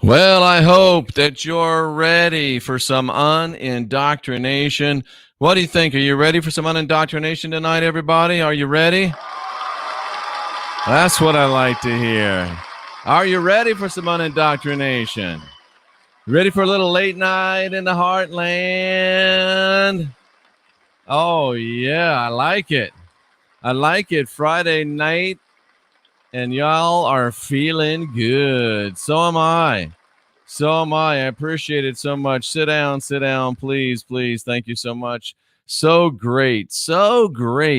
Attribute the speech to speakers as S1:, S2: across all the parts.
S1: Well, I hope that you're ready for some unindoctrination. What do you think? Are you ready for some unindoctrination tonight, everybody? Are you ready? That's what I like to hear. Are you ready for some unindoctrination? Ready for a little late night in the heartland? Oh, yeah, I like it. I like it. Friday night, and y'all are feeling good. So am I. So am I. I appreciate it so much. Sit down, please, please. Thank you so much. So great,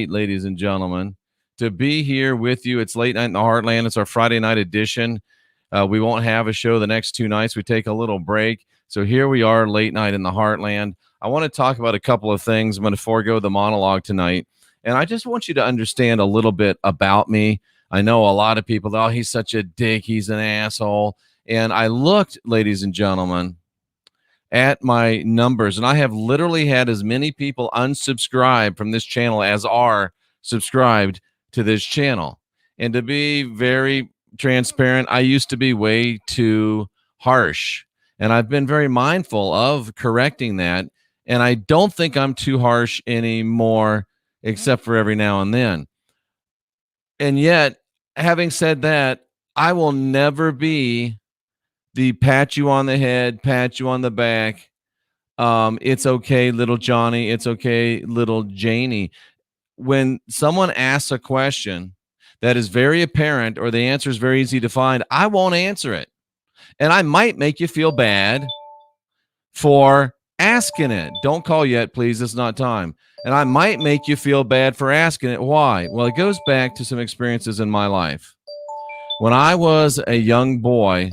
S1: ladies and gentlemen, to be here with you. It's late night in the Heartland. It's our Friday night edition. We won't have a show the next 2 nights. We take a little break. So here we are, late night in the Heartland. I want to talk about a couple of things. I'm going to forego the monologue tonight. And I just want you to understand a little bit about me. I know a lot of people, oh, he's such a dick. He's an asshole. And I looked, ladies and gentlemen, at my numbers, and I have literally had as many people unsubscribe from this channel as are subscribed to this channel. And to be very transparent, I used to be way too harsh. And I've been very mindful of correcting that. And I don't think I'm too harsh anymore, except for every now and then. And yet, having said that, I will never be the pat you on the head, pat you on the back. It's okay, little Johnny. It's okay, little Janie. When someone asks a question that is very apparent or the answer is very easy to find, I won't answer it. And I might make you feel bad for asking it. Don't call yet, please. It's not time. And I might make you feel bad for asking it. Why? Well, it goes back to some experiences in my life. When I was a young boy,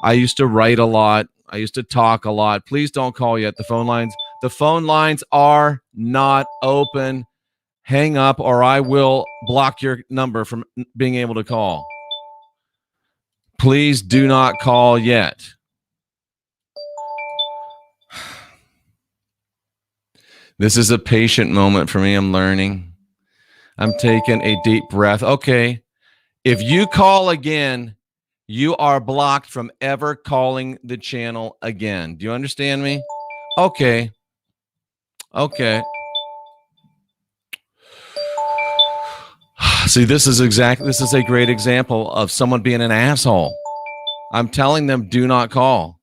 S1: I used to write a lot. I used to talk a lot. Please don't call yet. The phone lines are not open. Hang up or I will block your number from being able to call. Please do not call yet. This is a patient moment for me. I'm learning. I'm taking a deep breath. Okay. If you call again, you are blocked from ever calling the channel again. Do you understand me? Okay. See, this is a great example of someone being an asshole. I'm telling them do not call.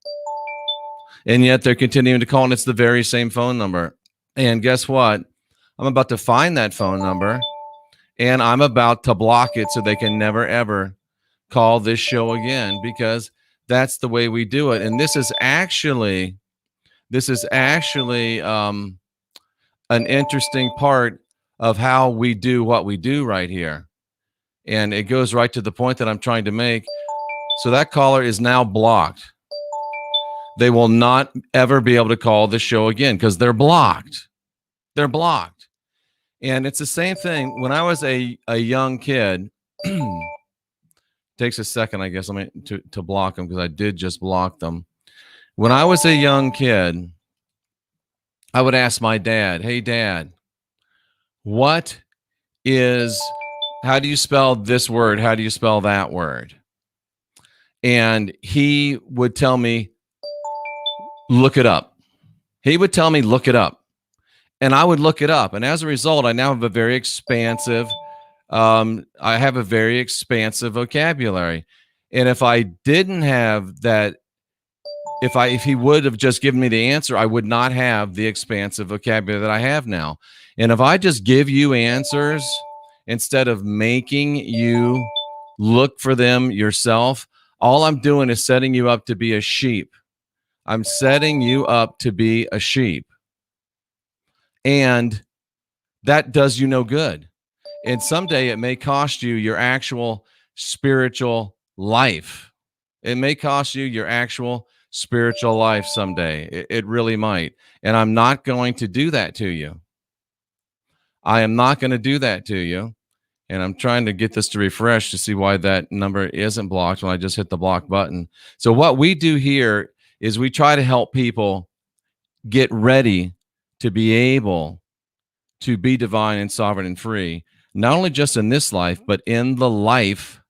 S1: And yet they're continuing to call, and it's the very same phone number. And guess what? I'm about to find that phone number, and I'm about to block it so they can never, ever call this show again, because that's the way we do it. And this is actually an interesting part of how we do what we do right here. And it goes right to the point that I'm trying to make. So that caller is now blocked. They will not ever be able to call the show again because they're blocked. They're blocked. And it's the same thing. When I was a young kid, takes a second, I guess, to block them because I did just block them. When I was a young kid, I would ask my dad, hey, Dad, how do you spell this word? How do you spell that word? And he would tell me, look it up. He would tell me, look it up. And I would look it up. And as a result, I now have a very expansive vocabulary. And if I didn't have that, if he would have just given me the answer, I would not have the expansive vocabulary that I have now. And if I just give you answers instead of making you look for them yourself, all I'm doing is setting you up to be a sheep. I'm setting you up to be a sheep. And that does you no good. And someday it may cost you your actual spiritual life. It may cost you your actual spiritual life someday. It really might. And I'm not going to do that to you. I am not going to do that to you. And I'm trying to get this to refresh to see why that number isn't blocked when I just hit the block button. So what we do here is we try to help people get ready to be able to be divine and sovereign and free, not only just in this life, but in the life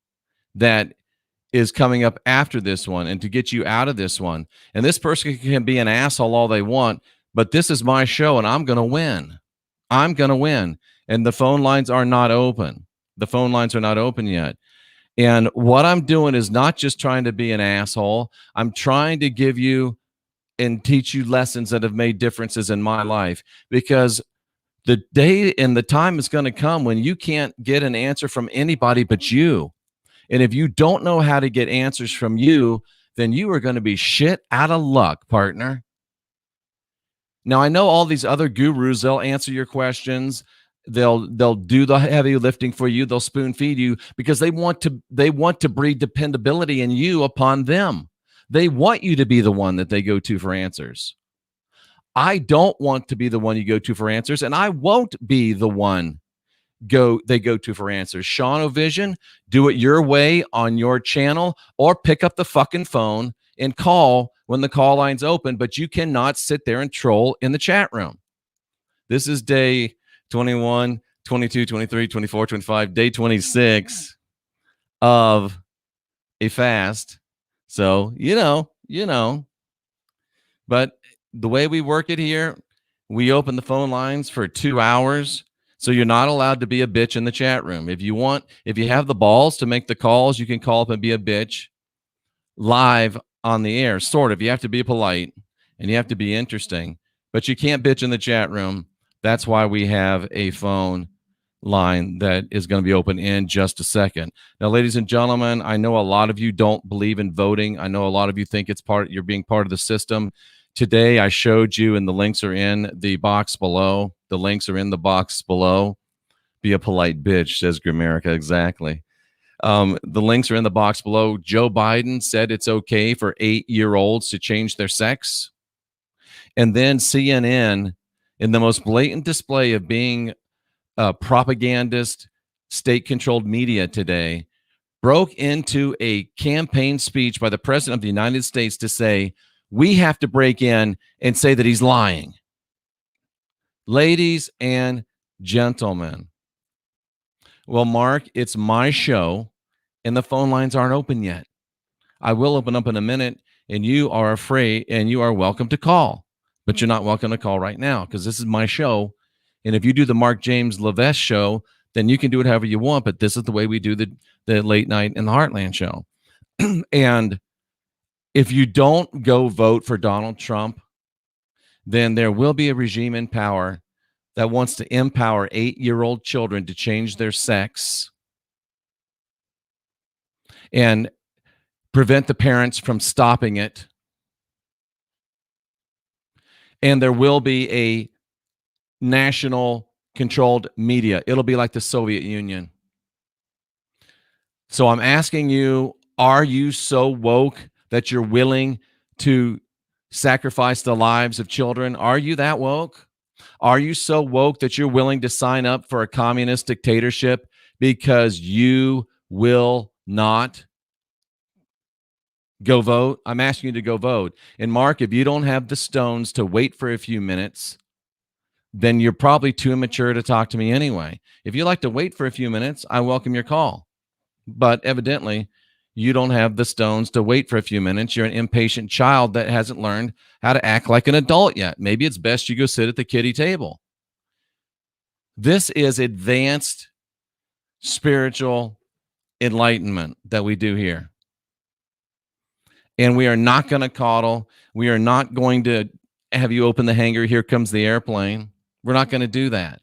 S1: that is coming up after this one and to get you out of this one. And this person can be an asshole all they want, but this is my show and I'm going to win. I'm going to win. And the phone lines are not open. The phone lines are not open yet. And what I'm doing is not just trying to be an asshole. I'm trying to give you and teach you lessons that have made differences in my life, because the day and the time is going to come when you can't get an answer from anybody but you. And if you don't know how to get answers from you, then you are going to be shit out of luck, partner. Now, I know all these other gurus, they'll answer your questions. They'll do the heavy lifting for you. They'll spoon feed you because they want to breed dependability in you upon them. They want you to be the one that they go to for answers. I don't want to be the one you go to for answers, and I won't be the one they go to for answers. Sean O'Vision, do it your way on your channel, or pick up the fucking phone and call when the call line's open, but you cannot sit there and troll in the chat room. This is day 21, 22, 23, 24, 25, day 26 of a fast. So, you know, but the way we work it here, we open the phone lines for 2 hours. So you're not allowed to be a bitch in the chat room. If you have the balls to make the calls, you can call up and be a bitch live on the air. Sort of. You have to be polite and you have to be interesting, but you can't bitch in the chat room. That's why we have a phone line that is going to be open in just a second. Now, ladies and gentlemen, I know a lot of you don't believe in voting. I know a lot of you think you're being part of the system. Today, I showed you, and the links are in the box below. The links are in the box below. Be a polite bitch, says Gramerica. Exactly. The links are in the box below. Joe Biden said it's okay for 8-year-olds to change their sex. And then CNN, in the most blatant display of being a propagandist, state-controlled media today, broke into a campaign speech by the President of the United States to say, we have to break in and say that he's lying. Ladies and gentlemen, well, Mark, it's my show, and the phone lines aren't open yet. I will open up in a minute, and you are afraid, and you are welcome to call, but you're not welcome to call right now because this is my show. And if you do the Mark James Levesque show, then you can do it however you want, but this is the way we do the late night in the Heartland show. And if you don't go vote for Donald Trump, then there will be a regime in power that wants to empower 8-year-old children to change their sex and prevent the parents from stopping it. And there will be a national controlled media. It'll be like the Soviet Union. So I'm asking you, are you so woke that you're willing to sacrifice the lives of children? Are you that woke? Are you so woke that you're willing to sign up for a communist dictatorship because you will not go vote? I'm asking you to go vote. And Mark, if you don't have the stones to wait for a few minutes, then you're probably too immature to talk to me anyway. If you like to wait for a few minutes, I welcome your call. But evidently, you don't have the stones to wait for a few minutes. You're an impatient child that hasn't learned how to act like an adult yet. Maybe it's best you go sit at the kiddie table. This is advanced spiritual enlightenment that we do here. And we are not going to coddle. We are not going to have you open the hangar. Here comes the airplane. We're not going to do that.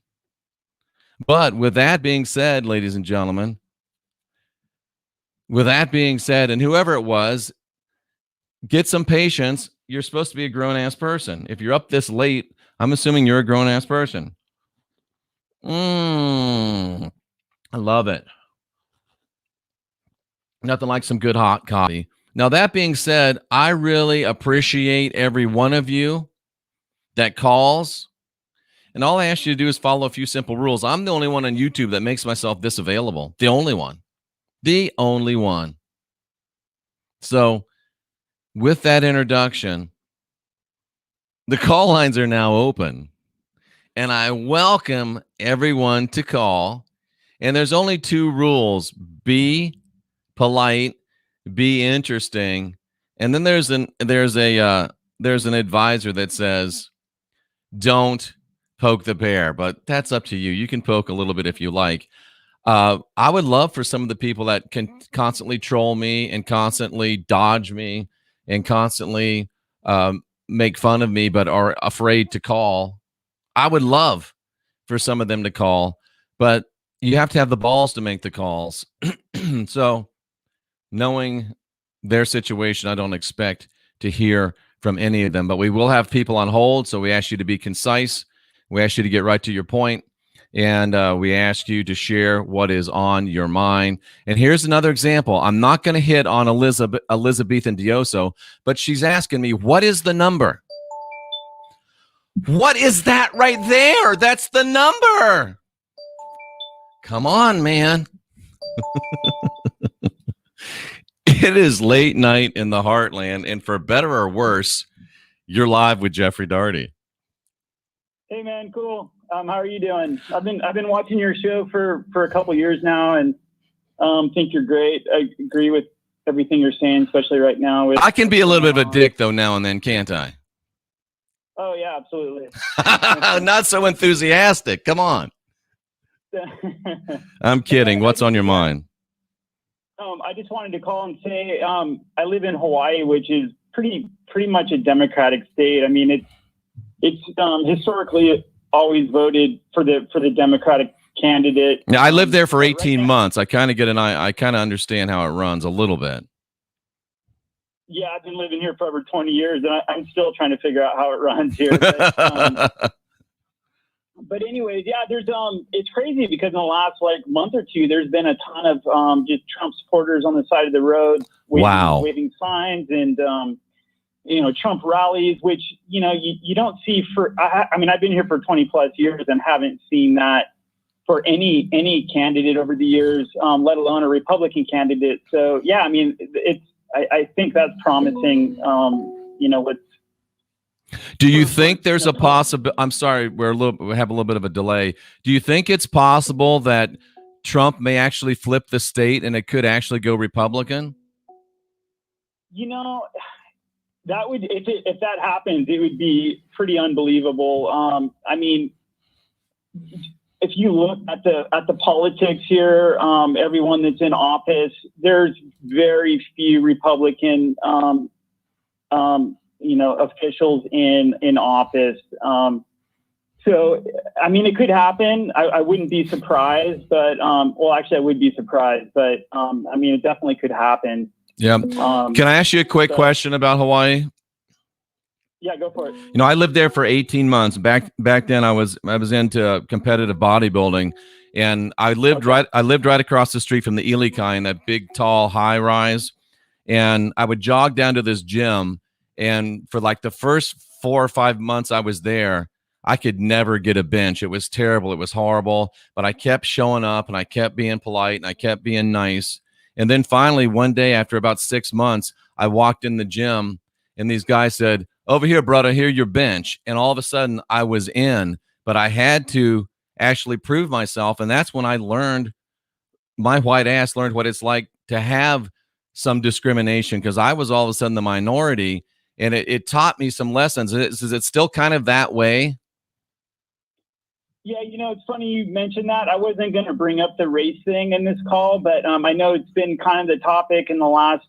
S1: But with that being said, ladies and gentlemen, with that being said, and whoever it was, get some patience. You're supposed to be a grown-ass person. If you're up this late, I'm assuming you're a grown-ass person. I love it. Nothing like some good hot coffee. Now, that being said, I really appreciate every one of you that calls. And all I ask you to do is follow a few simple rules. I'm the only one on YouTube that makes myself this available. The only one. The only one. So, with that introduction, the call lines are now open. And I welcome everyone to call. And there's only 2 rules. Be polite be interesting. And then there's an advisor that says, don't poke the bear, but that's up to you. You can poke a little bit if you like. I would love for some of the people that can constantly troll me and constantly dodge me and constantly make fun of me, but are afraid to call. I would love for some of them to call, but you have to have the balls to make the calls. So knowing their situation, I don't expect to hear from any of them, but we will have people on hold. So we ask you to be concise. We ask you to get right to your point. And we ask you to share what is on your mind. And here's another example. I'm not going to hit on Elizabethan Dioso, but she's asking me, what is the number? What is that right there? That's the number. Come on, man. It is late night in the heartland, and for better or worse, you're live with Jeffrey Daugherty.
S2: Hey, man, cool. How are you doing? I've been watching your show for a couple years now, and think you're great. I agree with everything you're saying, especially right now.
S1: I can be a little bit of a dick though now and then, can't I?
S2: Oh yeah, absolutely.
S1: Not so enthusiastic. Come on. I'm kidding. What's on your mind?
S2: I just wanted to call and say I live in Hawaii, which is pretty much a Democratic state. I mean, it's historically always voted for the Democratic candidate.
S1: Yeah, I lived there for 18 months. I kind of get I kind of understand how it runs a little bit.
S2: Yeah, I've been living here for over 20 years, and I'm still trying to figure out how it runs here. But anyways, yeah, there's it's crazy because in the last month or two, there's been a ton of just Trump supporters on the side of the road, waving signs and Trump rallies, which you don't see for. I mean, I've been here for 20 plus years and haven't seen that for any candidate over the years, let alone a Republican candidate. So yeah, I mean, I think that's promising. With.
S1: Do you think there's a possible? I'm sorry, we have a little bit of a delay. Do you think it's possible that Trump may actually flip the state and it could actually go Republican?
S2: That would, if that happens, it would be pretty unbelievable. I mean, if you look at the politics here, everyone that's in office, there's very few Republican officials in office. So, I mean, it could happen. I wouldn't be surprised, but, actually I would be surprised, but, I mean, it definitely could happen.
S1: Yeah. Can I ask you a quick question about Hawaii?
S2: Yeah, go for it.
S1: I lived there for 18 months. Back then I was into competitive bodybuilding, and I lived right across the street from the Ilikai in that big, tall, high rise. And I would jog down to this gym. And for the first 4 or 5 months I was there, I could never get a bench. It was terrible. It was horrible. But I kept showing up and I kept being polite and I kept being nice. And then finally, one day after about 6 months, I walked in the gym and these guys said, "Over here, brother, here's your bench." And all of a sudden I was in, but I had to actually prove myself. And that's when I learned, my white ass learned what it's like to have some discrimination, because I was all of a sudden the minority. And it taught me some lessons. Is it still kind of that way?
S2: Yeah, it's funny you mentioned that. I wasn't going to bring up the race thing in this call, but I know it's been kind of the topic in the last,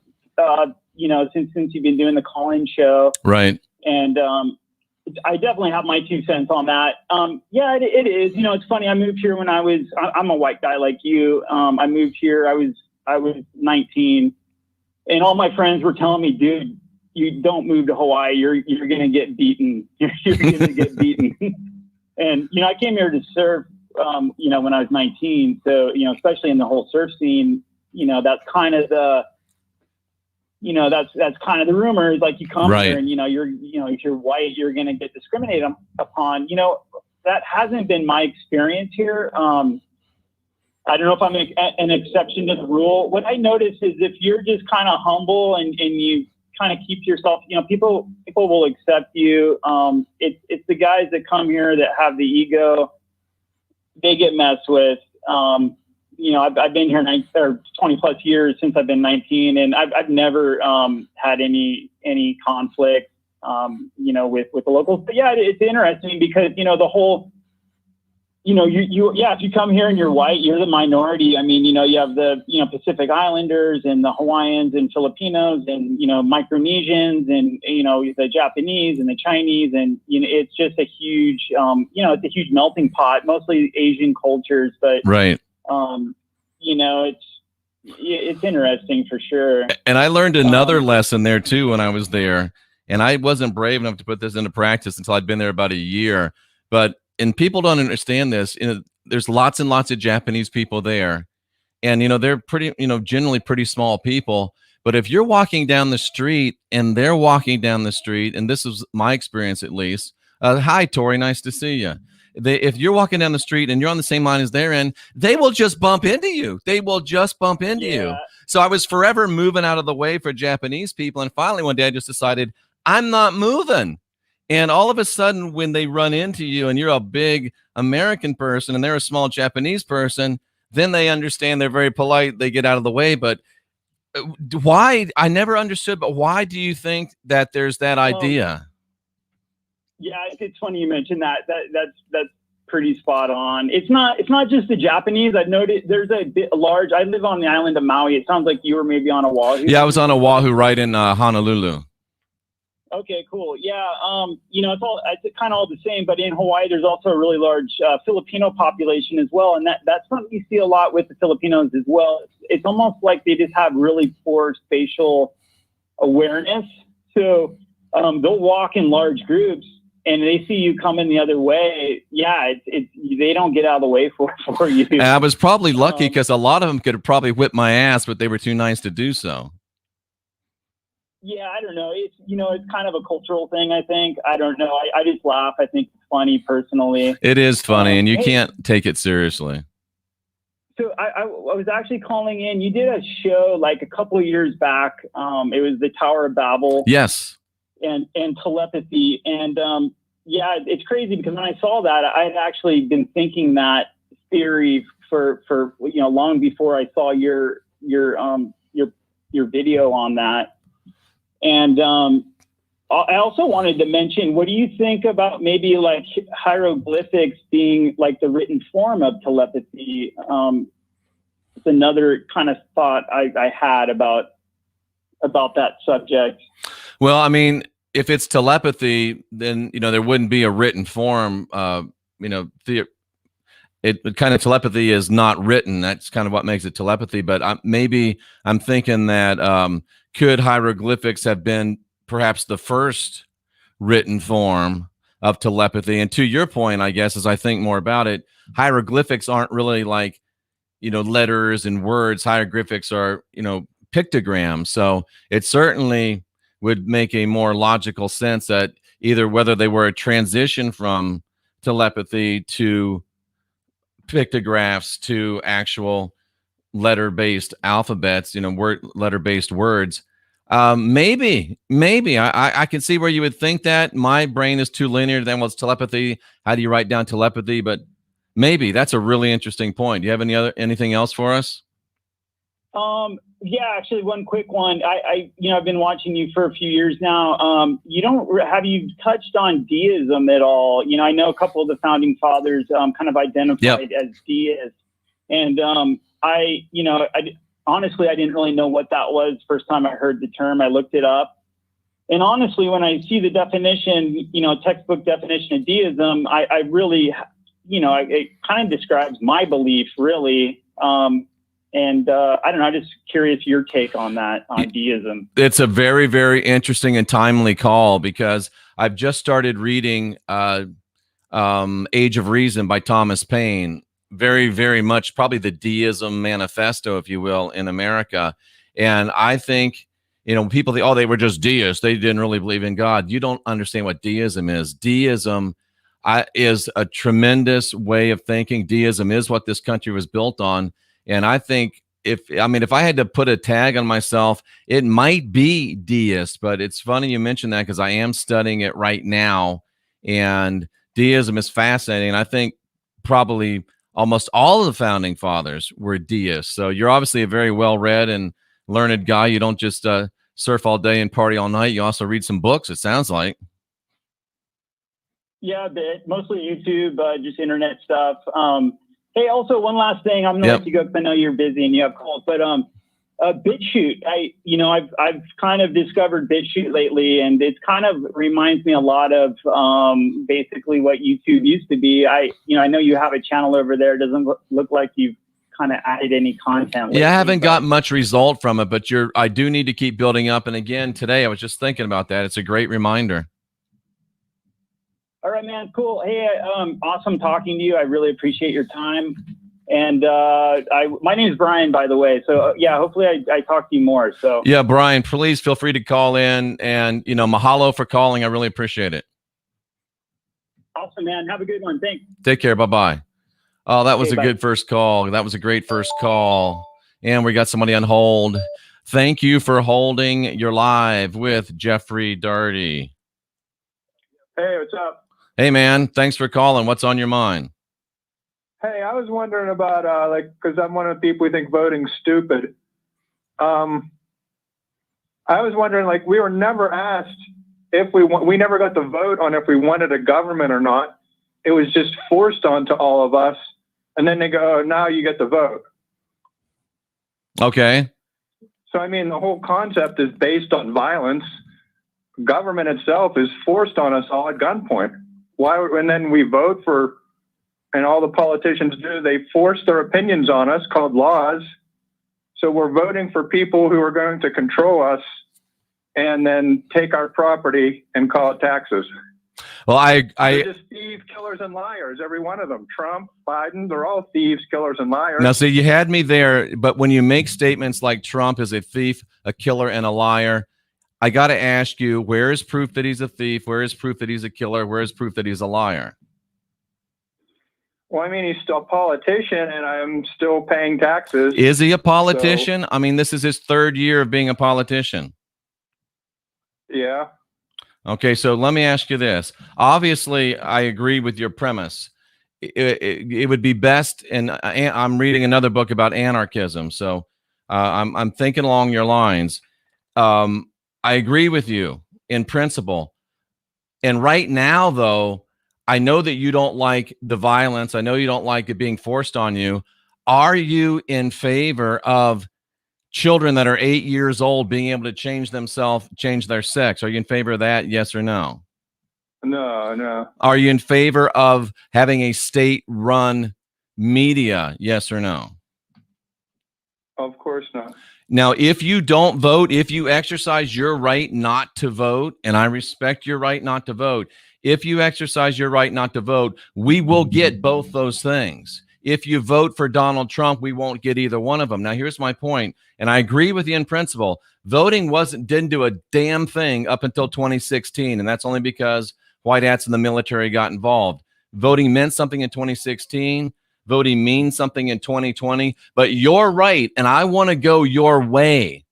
S2: since you've been doing the call-in show.
S1: Right.
S2: And I definitely have my 2 cents on that. Yeah, it is. It's funny. I moved here when I'm a white guy like you. I moved here. I was 19, and all my friends were telling me, "Dude, you don't move to Hawaii. You're going to get beaten. You're going to get beaten." And, I came here to surf, when I was 19. So, especially in the whole surf scene, that's kind of the, that's kind of the rumor. Like you come here and, if you're white, you're going to get discriminated upon. That hasn't been my experience here. I don't know if I'm an exception to the rule. What I notice is if you're just kind of humble and you kind of keep yourself, people will accept you. It's the guys that come here that have the ego, they get messed with. I've been here 20 plus years since I've been 19, and I've never had any conflict, with the locals. But yeah, it's interesting because, the whole, if you come here and you're white, you're the minority. I mean, you have the, Pacific Islanders and the Hawaiians and Filipinos and, Micronesians and, the Japanese and the Chinese. And, it's just a huge, it's a huge melting pot, mostly Asian cultures, but
S1: right.
S2: It's interesting for sure.
S1: And I learned another lesson there too when I was there, and I wasn't brave enough to put this into practice until I'd been there about a year. And people don't understand this. There's lots and lots of Japanese people there, and they're pretty, generally pretty small people. But if you're walking down the street and they're walking down the street, and this is my experience at least. Hi, Tori, nice to see you. If you're walking down the street and you're on the same line as they're in, they will just bump into you. They will just bump into you. So I was forever moving out of the way for Japanese people. And finally, one day I just decided I'm not moving. And all of a sudden, when they run into you and you're a big American person and they're a small Japanese person, then they understand. They're very polite. They get out of the way. But why? I never understood. But why do you think that there's that idea?
S2: Yeah, it's funny you mentioned that. That's pretty spot on. It's not just the Japanese. I've noticed there's a large. I live on the island of Maui. It sounds like you were maybe on Oahu.
S1: Yeah, I was on Oahu, right in Honolulu.
S2: Okay, cool. Yeah, it's kind of all the same. But in Hawaii, there's also a really large Filipino population as well, and that's something you see a lot with the Filipinos as well. It's almost like they just have really poor spatial awareness. So they'll walk in large groups. And they see you coming the other way. Yeah, they don't get out of the way for you.
S1: And I was probably lucky because a lot of them could have probably whipped my ass, but they were too nice to do so.
S2: Yeah, I don't know. It's kind of a cultural thing, I think. I don't know. I just laugh. I think it's funny personally.
S1: It is funny, and you can't take it seriously.
S2: So I was actually calling in. You did a show like a couple of years back. It was the Tower of Babel.
S1: Yes.
S2: And telepathy. And it's crazy because when I saw that, I had actually been thinking that theory for long before I saw your video on that. And I also wanted to mention, what do you think about maybe like hieroglyphics being like the written form of telepathy? It's another kind of thought I had about that subject.
S1: Well, I mean, if it's telepathy, then, there wouldn't be a written form. Telepathy is not written. That's kind of what makes it telepathy. But I'm thinking that could hieroglyphics have been perhaps the first written form of telepathy? And to your point, I guess, as I think more about it, hieroglyphics aren't really like, letters and words. Hieroglyphics are, pictograms. So it certainly would make a more logical sense that either whether they were a transition from telepathy to pictographs to actual letter-based alphabets, letter-based words. Maybe I can see where you would think that. My brain is too linear. Then what's telepathy? How do you write down telepathy? But maybe that's a really interesting point. Do you have anything else for us?
S2: Yeah, actually, one quick one. I've been watching you for a few years now. Have you touched on deism at all? I know a couple of the founding fathers kind of identified as deists, and honestly, I didn't really know what that was first time I heard the term. I looked it up, and honestly, when I see the definition, textbook definition of deism, I really, it kind of describes my belief, really. And I don't know, I'm just curious your take on that, on deism.
S1: It's a very, very interesting and timely call because I've just started reading Age of Reason by Thomas Paine. Very, very much probably the deism manifesto, if you will, in America. And I think, people think, they were just deists. They didn't really believe in God. You don't understand what deism is. Deism is a tremendous way of thinking. Deism is what this country was built on. And I think if I had to put a tag on myself, it might be deist, but it's funny you mentioned that because I am studying it right now, and deism is fascinating. And I think probably almost all of the founding fathers were deists. So you're obviously a very well-read and learned guy. You don't just surf all day and party all night. You also read some books, it sounds like.
S2: Yeah, a bit. Mostly YouTube, just internet stuff. Hey, also one last thing. I'm gonna let you go because I know you're busy and you have calls. But BitChute, I've kind of discovered BitChute lately, and it kind of reminds me a lot of basically what YouTube used to be. I know you have a channel over there. It doesn't look like you've kind of added any content lately.
S1: Yeah, I haven't got much result from it, but I do need to keep building up. And again, today I was just thinking about that. It's a great reminder.
S2: All right, man. Cool. Hey, awesome talking to you. I really appreciate your time. And my name is Brian, by the way. So yeah, hopefully I talk to you more. So
S1: yeah, Brian, please feel free to call in, and mahalo for calling. I really appreciate it.
S2: Awesome, man. Have a good one. Thanks.
S1: Take care. Bye-bye. Oh, that was a good first call. That was a great first call. And we got somebody on hold. Thank you for holding. You're live with Jeffrey Daugherty.
S3: Hey, what's up?
S1: Hey, man. Thanks for calling. What's on your mind?
S3: Hey, I was wondering about, because I'm one of the people who think voting's stupid. I was wondering, we were never asked if we never got to vote on if we wanted a government or not. It was just forced onto all of us. And then they go, oh, now you get to vote.
S1: Okay.
S3: So, I mean, the whole concept is based on violence. Government itself is forced on us all at gunpoint. And then we vote for, and all the politicians do, they force their opinions on us called laws. So we're voting for people who are going to control us and then take our property and call it taxes.
S1: Well,
S3: they're just thieves, killers, and liars, every one of them. Trump, Biden, they're all thieves, killers, and liars.
S1: Now, see, you had me there, but when you make statements like Trump is a thief, a killer, and a liar, I got to ask you, where is proof that he's a thief? Where is proof that he's a killer? Where is proof that he's a liar?
S3: Well, I mean, he's still a politician, and I'm still paying taxes.
S1: Is he a politician? So, I mean, this is his third year of being a politician.
S3: Yeah.
S1: Okay, so let me ask you this. Obviously, I agree with your premise. It would be best, and I'm reading another book about anarchism, so I'm thinking along your lines. I agree with you in principle. And right now, though, I know that you don't like the violence. I know you don't like it being forced on you. Are you in favor of children that are 8 years old being able to change themselves, change their sex? Are you in favor of that? Yes or no?
S3: No.
S1: Are you in favor of having a state-run media? Yes or no?
S3: Of course not.
S1: Now, if you don't vote, if you exercise your right not to vote, and I respect your right not to vote, if you exercise your right not to vote, we will get both those things. If you vote for Donald Trump, we won't get either one of them. Now, here's my point, and I agree with you in principle. Voting didn't do a damn thing up until 2016, and that's only because white hats in the military got involved. Voting meant something in 2016. Voting means something in 2020. But you're right, and I want to go your way.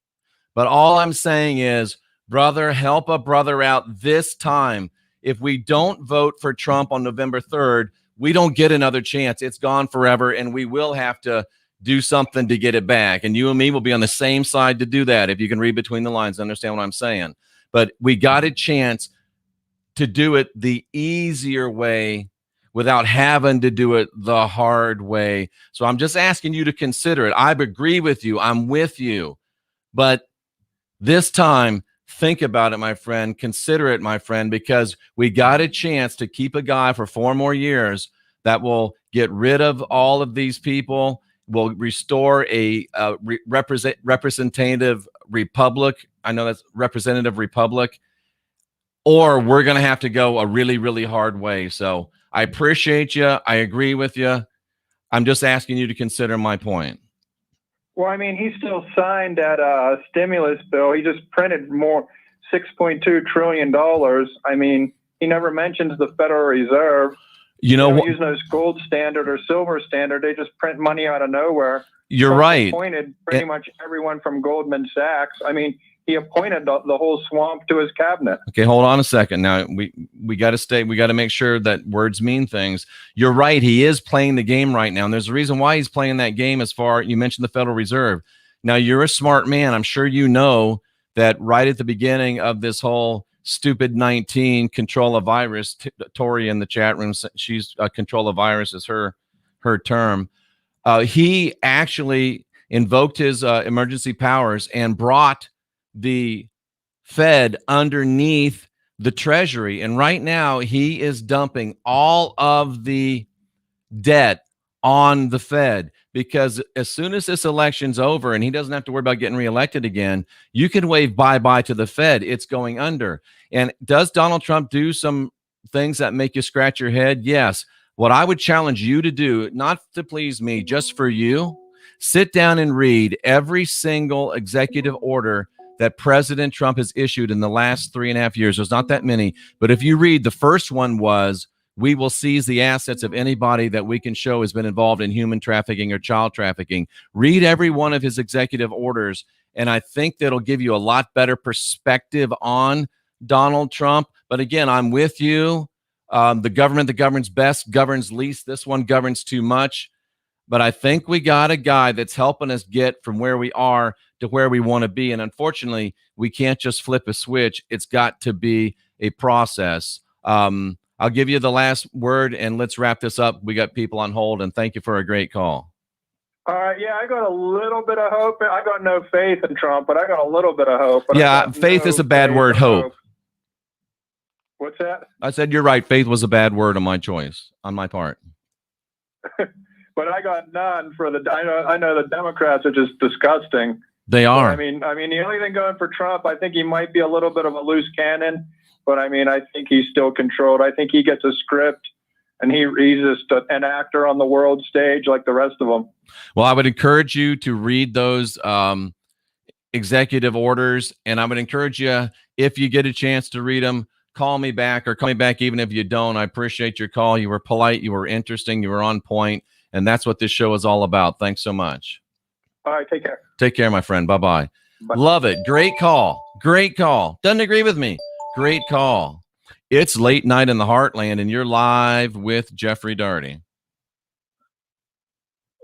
S1: But all I'm saying is, brother, help a brother out this time. If we don't vote for Trump on November 3rd, we don't get another chance. It's gone forever, and we will have to do something to get it back. And you and me will be on the same side to do that, if you can read between the lines, understand what I'm saying. But we got a chance to do it the easier way without having to do it the hard way. So I'm just asking you to consider it. I agree with you. I'm with you. But this time, think about it, my friend. Consider it, my friend, because we got a chance to keep a guy for 4 more years that will get rid of all of these people, will restore a representative republic. I know that's representative republic. Or we're going to have to go a really, really hard way. So I appreciate you. I agree with you. I'm just asking you to consider my point.
S3: Well, I mean, he still signed that stimulus bill. He just printed more, $6.2 trillion. I mean, he never mentions the Federal Reserve.
S1: You know what?
S3: Using those gold standard or silver standard, they just print money out of nowhere.
S1: You're right.
S3: Appointed pretty much everyone from Goldman Sachs. I mean, he appointed the whole swamp to his cabinet.
S1: Okay, hold on a second. Now we got to make sure that words mean things. You're right. He is playing the game right now, and there's a reason why he's playing that game. As far you mentioned the Federal Reserve. Now you're a smart man. I'm sure you know that right at the beginning of this whole stupid 19 control a virus. Tori in the chat room, she's control a virus is her term. He actually invoked his emergency powers and brought the Fed underneath the Treasury. And right now he is dumping all of the debt on the Fed, because as soon as this election's over and he doesn't have to worry about getting reelected again, you can wave bye-bye to the Fed. It's going under. And does Donald Trump do some things that make you scratch your head? Yes. What I would challenge you to do, not to please me, just for you, sit down and read every single executive order that President Trump has issued in the last 3.5 years. There's not that many, but if you read, the first one was, we will seize the assets of anybody that we can show has been involved in human trafficking or child trafficking. Read every one of his executive orders, and I think that'll give you a lot better perspective on Donald Trump. But again, I'm with you. The government that governs best governs least. This one governs too much. But I think we got a guy that's helping us get from where we are to where we want to be. And unfortunately, we can't just flip a switch. It's got to be a process. I'll give you the last word, and let's wrap this up. We got people on hold, and thank you for a great call.
S3: All right, yeah, I got a little bit of hope. I got no faith in Trump, but I got a little bit of hope.
S1: Yeah, faith is a bad word, hope.
S3: What's that?
S1: I said you're right. Faith was a bad word on my choice, on my part.
S3: But I got none for the. I know the Democrats are just disgusting.
S1: They are.
S3: But I mean, the only thing going for Trump, I think he might be a little bit of a loose cannon, but I mean, I think he's still controlled. I think he gets a script, and he's just an actor on the world stage like the rest of them.
S1: Well, I would encourage you to read those executive orders, and I would encourage you, if you get a chance to read them, call me back, or call me back even if you don't. I appreciate your call. You were polite, you were interesting, you were on point, and that's what this show is all about. Thanks so much.
S3: All right, take care.
S1: Take care, my friend. Bye-bye.
S3: Bye.
S1: Love it. Great call. Great call. Doesn't agree with me. Great call. It's late night in the heartland, and you're live with Jeffrey Daugherty.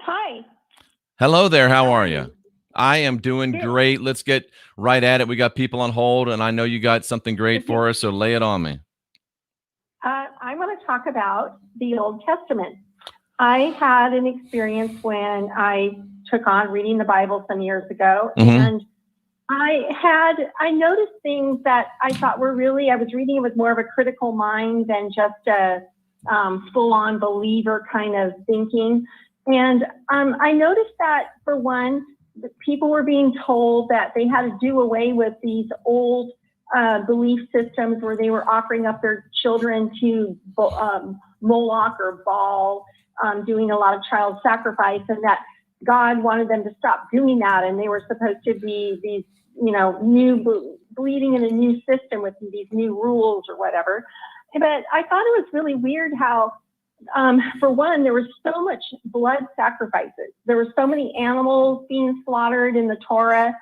S4: Hi.
S1: Hello there. How are you? I am doing great. Let's get right at it. We got people on hold, and I know you got something great for us, so lay it on me.
S4: I want to talk about the Old Testament. I had an experience when I took on reading the Bible some years ago, and I noticed things that I thought were really, I was reading it with more of a critical mind than just a full-on believer kind of thinking. And I noticed that, for one, people were being told that they had to do away with these old belief systems where they were offering up their children to Moloch or Baal, doing a lot of child sacrifice, and that God wanted them to stop doing that, and they were supposed to be these, believing in a new system with these new rules or whatever. But I thought it was really weird how, for one, there was so much blood sacrifices. There were so many animals being slaughtered in the Torah.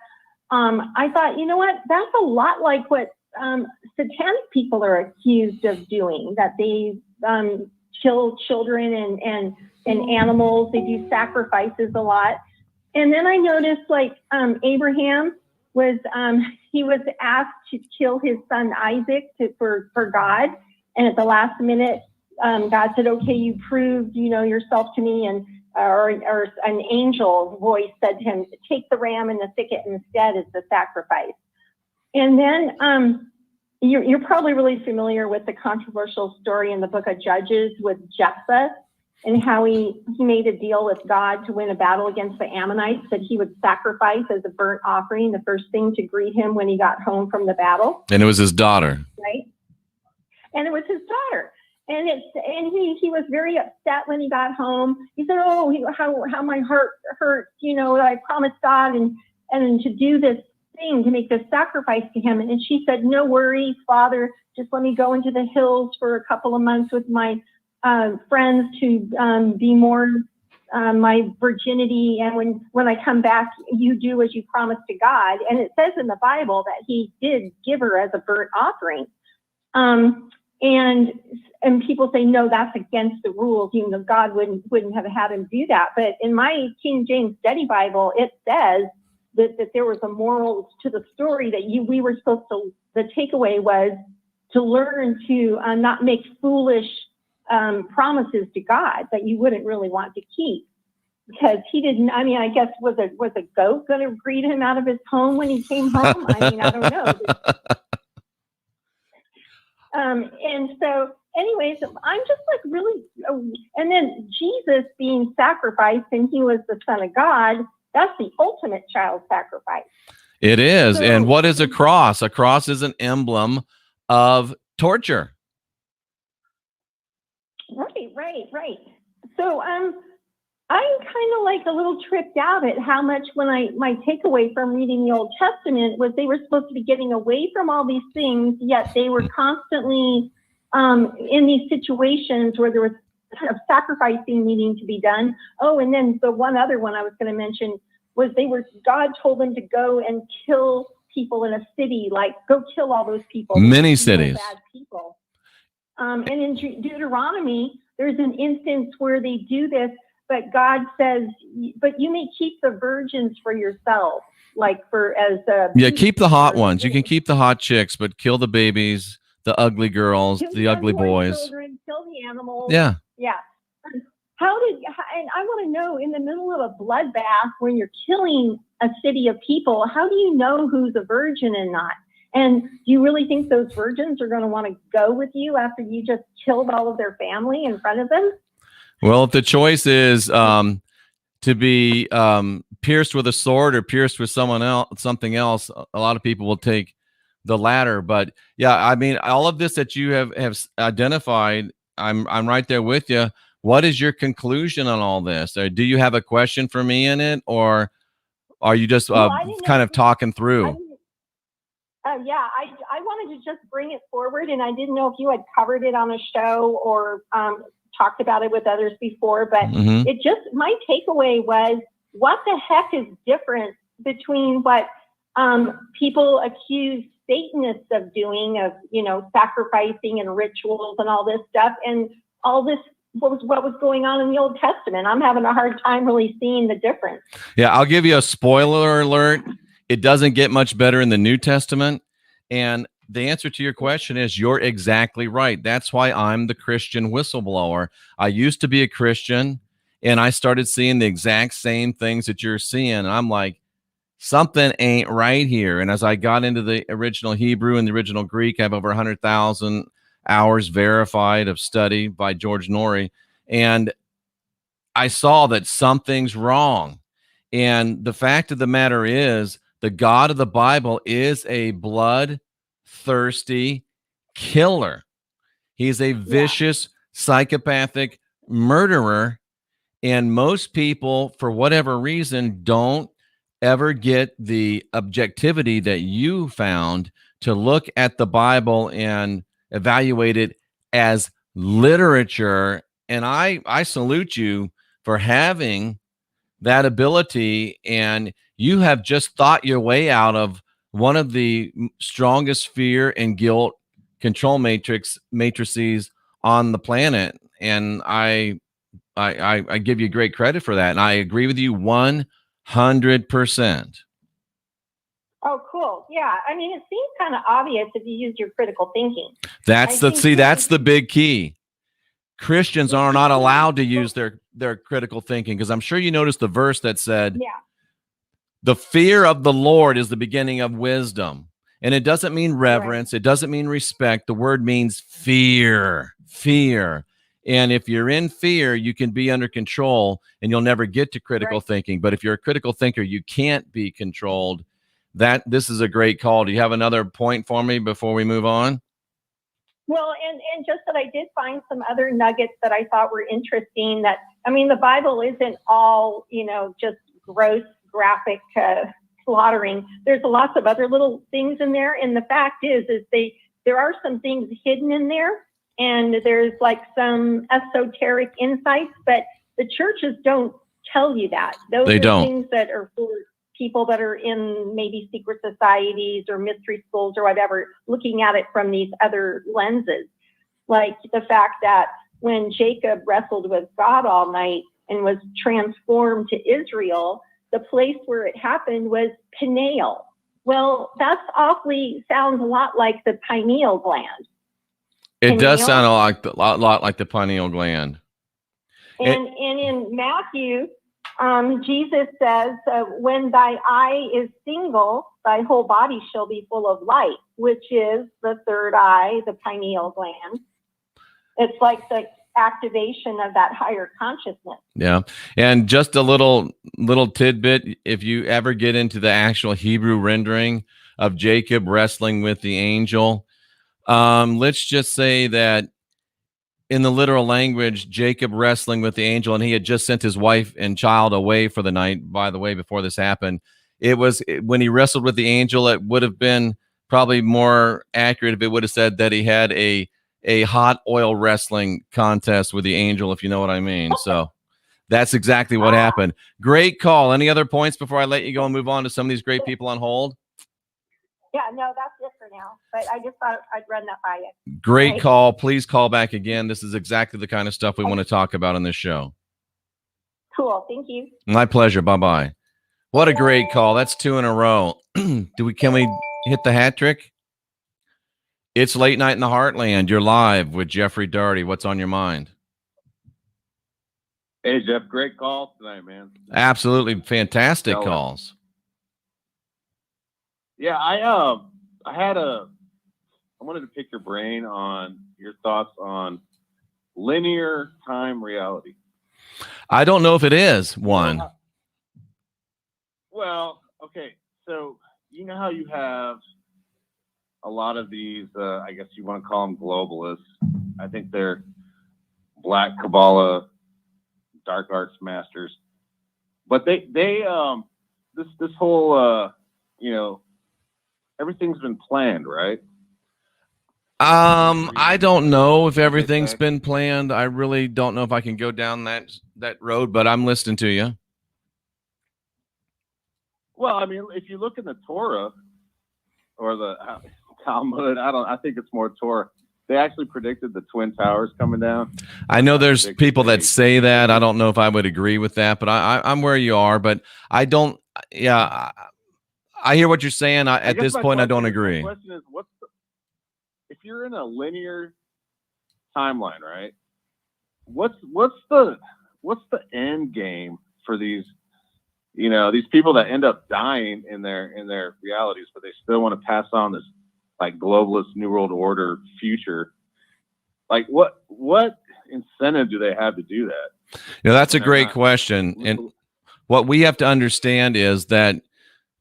S4: I thought, you know what, that's a lot like what satanic people are accused of doing, that they kill children and animals. They do sacrifices a lot. And then I noticed, like, Abraham was, he was asked to kill his son Isaac for God. And at the last minute, God said, okay, you proved, yourself to me. And or an angel voice said to him, take the ram in the thicket instead as the sacrifice. And then you're probably really familiar with the controversial story in the book of Judges with Jephthah, and how he made a deal with God to win a battle against the Ammonites, that he would sacrifice as a burnt offering, the first thing to greet him when he got home from the battle.
S1: And it was his daughter.
S4: Right? And it was his daughter. And he was very upset when he got home. He said, how my heart hurts, I promised God and to do this thing, to make this sacrifice to him. And she said, no worries, Father, just let me go into the hills for a couple of months with my friends to be more my virginity, and when I come back, you do as you promised to God. And it says in the Bible that he did give her as a burnt offering. And people say, no, that's against the rules. You know, God wouldn't have had him do that. But in my King James Study Bible, it says that there was a moral to the story that we were supposed to, the takeaway was to learn to not make foolish promises to God that you wouldn't really want to keep. Because he didn't, I mean, I guess, was a goat going to greet him out of his home when he came home? I mean, I don't know. And so, anyways, I'm just like really, and then Jesus being sacrificed, and he was the Son of God, that's the ultimate child sacrifice.
S1: It is. So, and what is a cross? A cross is an emblem of torture.
S4: Right. So, I'm kind of like a little tripped out at how much my takeaway from reading the Old Testament was they were supposed to be getting away from all these things, yet they were constantly in these situations where there was kind of sacrificing needing to be done. Oh, and then the one other one I was going to mention was God told them to go and kill people in a city, like go kill all those people.
S1: Many cities.
S4: Bad people. And in Deuteronomy, there's an instance where they do this, but God says, but you may keep the virgins for yourself, like
S1: keep the hot ones. You can keep the hot chicks, but kill the babies, the ugly girls, the ugly boys.
S4: Children, kill the animals.
S1: Yeah.
S4: And I want to know, in the middle of a bloodbath, when you're killing a city of people, how do you know who's a virgin and not? And do you really think those virgins are going to want to go with you after you just killed all of their family in front of them?
S1: Well, if the choice is to be pierced with a sword or pierced with something else, a lot of people will take the latter. But yeah, I mean, all of this that you have identified, I'm right there with you. What is your conclusion on all this? Or do you have a question for me in it, or are you just kind of talking through?
S4: I wanted to just bring it forward, and I didn't know if you had covered it on a show or talked about it with others before, but my takeaway was, what the heck is different between what people accuse Satanists of doing, of, sacrificing and rituals and all this stuff, and all this, what was going on in the Old Testament? I'm having a hard time really seeing the difference.
S1: Yeah, I'll give you a spoiler alert. It doesn't get much better in the New Testament. And the answer to your question is, you're exactly right. That's why I'm the Christian whistleblower. I used to be a Christian, and I started seeing the exact same things that you're seeing. And I'm like, something ain't right here. And as I got into the original Hebrew and the original Greek, I have over 100,000 hours verified of study by George Norrie. And I saw that something's wrong. And the fact of the matter is, the God of the Bible is a bloodthirsty killer. He's a vicious, psychopathic murderer. And most people, for whatever reason, don't ever get the objectivity that you found to look at the Bible and evaluate it as literature. And I salute you for having that ability, and you have just thought your way out of one of the strongest fear and guilt control matrices on the planet. And I give you great credit for that, and I agree with you 100%.
S4: Oh, cool. Yeah, I mean, it seems kind of obvious if you use your critical thinking.
S1: That's the big key. Christians are not allowed to use their critical thinking, because I'm sure you noticed the verse that said, the fear of the Lord is the beginning of wisdom. And it doesn't mean reverence. Right. It doesn't mean respect. The word means fear. And if you're in fear, you can be under control, and you'll never get to critical thinking. But if you're a critical thinker, you can't be controlled. This is a great call. Do you have another point for me before we move on?
S4: Well, and just that I did find some other nuggets that I thought were interesting. That, I mean, the Bible isn't all, just gross, graphic slaughtering. There's lots of other little things in there. And the fact is there are some things hidden in there, and there's like some esoteric insights, but the churches don't tell you that. Those
S1: They
S4: are
S1: don't.
S4: things that are for people that are in maybe secret societies or mystery schools or whatever, looking at it from these other lenses. Like the fact that when Jacob wrestled with God all night and was transformed to Israel, the place where it happened was Peniel. Well, that's sounds a lot like the pineal gland.
S1: It does sound a lot like the pineal gland.
S4: And in Matthew, Jesus says, when thy eye is single, thy whole body shall be full of light, which is the third eye, the pineal gland. It's like the activation of that higher consciousness.
S1: Yeah. And just a little tidbit, if you ever get into the actual Hebrew rendering of Jacob wrestling with the angel, let's just say that in the literal language, Jacob wrestling with the angel, and he had just sent his wife and child away for the night, by the way, before this happened. When he wrestled with the angel, it would have been probably more accurate if it would have said that he had a hot oil wrestling contest with the angel, if you know what I mean. So that's exactly what happened. Great call. Any other points before I let you go and move on to some of these great people on hold?
S4: Yeah, no, that's it for now. But I just thought I'd run that by you.
S1: Great call. Please call back again. This is exactly the kind of stuff we want to talk about on this show.
S4: Cool. Thank you.
S1: My pleasure. Bye-bye. What a great call. That's 2 in a row. Can we hit the hat trick? It's Late Night in the Heartland. You're live with Jeffrey Daugherty. What's on your mind?
S5: Hey, Jeff, great call tonight, man.
S1: Absolutely fantastic calls.
S5: Yeah, I wanted to pick your brain on your thoughts on linear time reality.
S1: I don't know if it is one.
S5: Well, okay, so you know how you have a lot of these, I guess you want to call them globalists. I think they're Black Kabbalah, dark arts masters, but this whole, everything's been planned, right?
S1: I don't know if everything's been planned. I really don't know if I can go down that road, but I'm listening to you.
S5: Well, I mean, if you look in the Torah or the Talmud, I think it's more Torah. They actually predicted the Twin Towers coming down.
S1: I know there's people that say that. I don't know if I would agree with that, but I'm where you are. But I don't. Yeah, I hear what you're saying. At this point, I don't agree.
S5: The question is, if you're in a linear timeline, right? What's the end game for these? These people that end up dying in their realities, but they still want to pass on this like globalist New World Order future. Like what incentive do they have to do that?
S1: That's a great question. And what we have to understand is that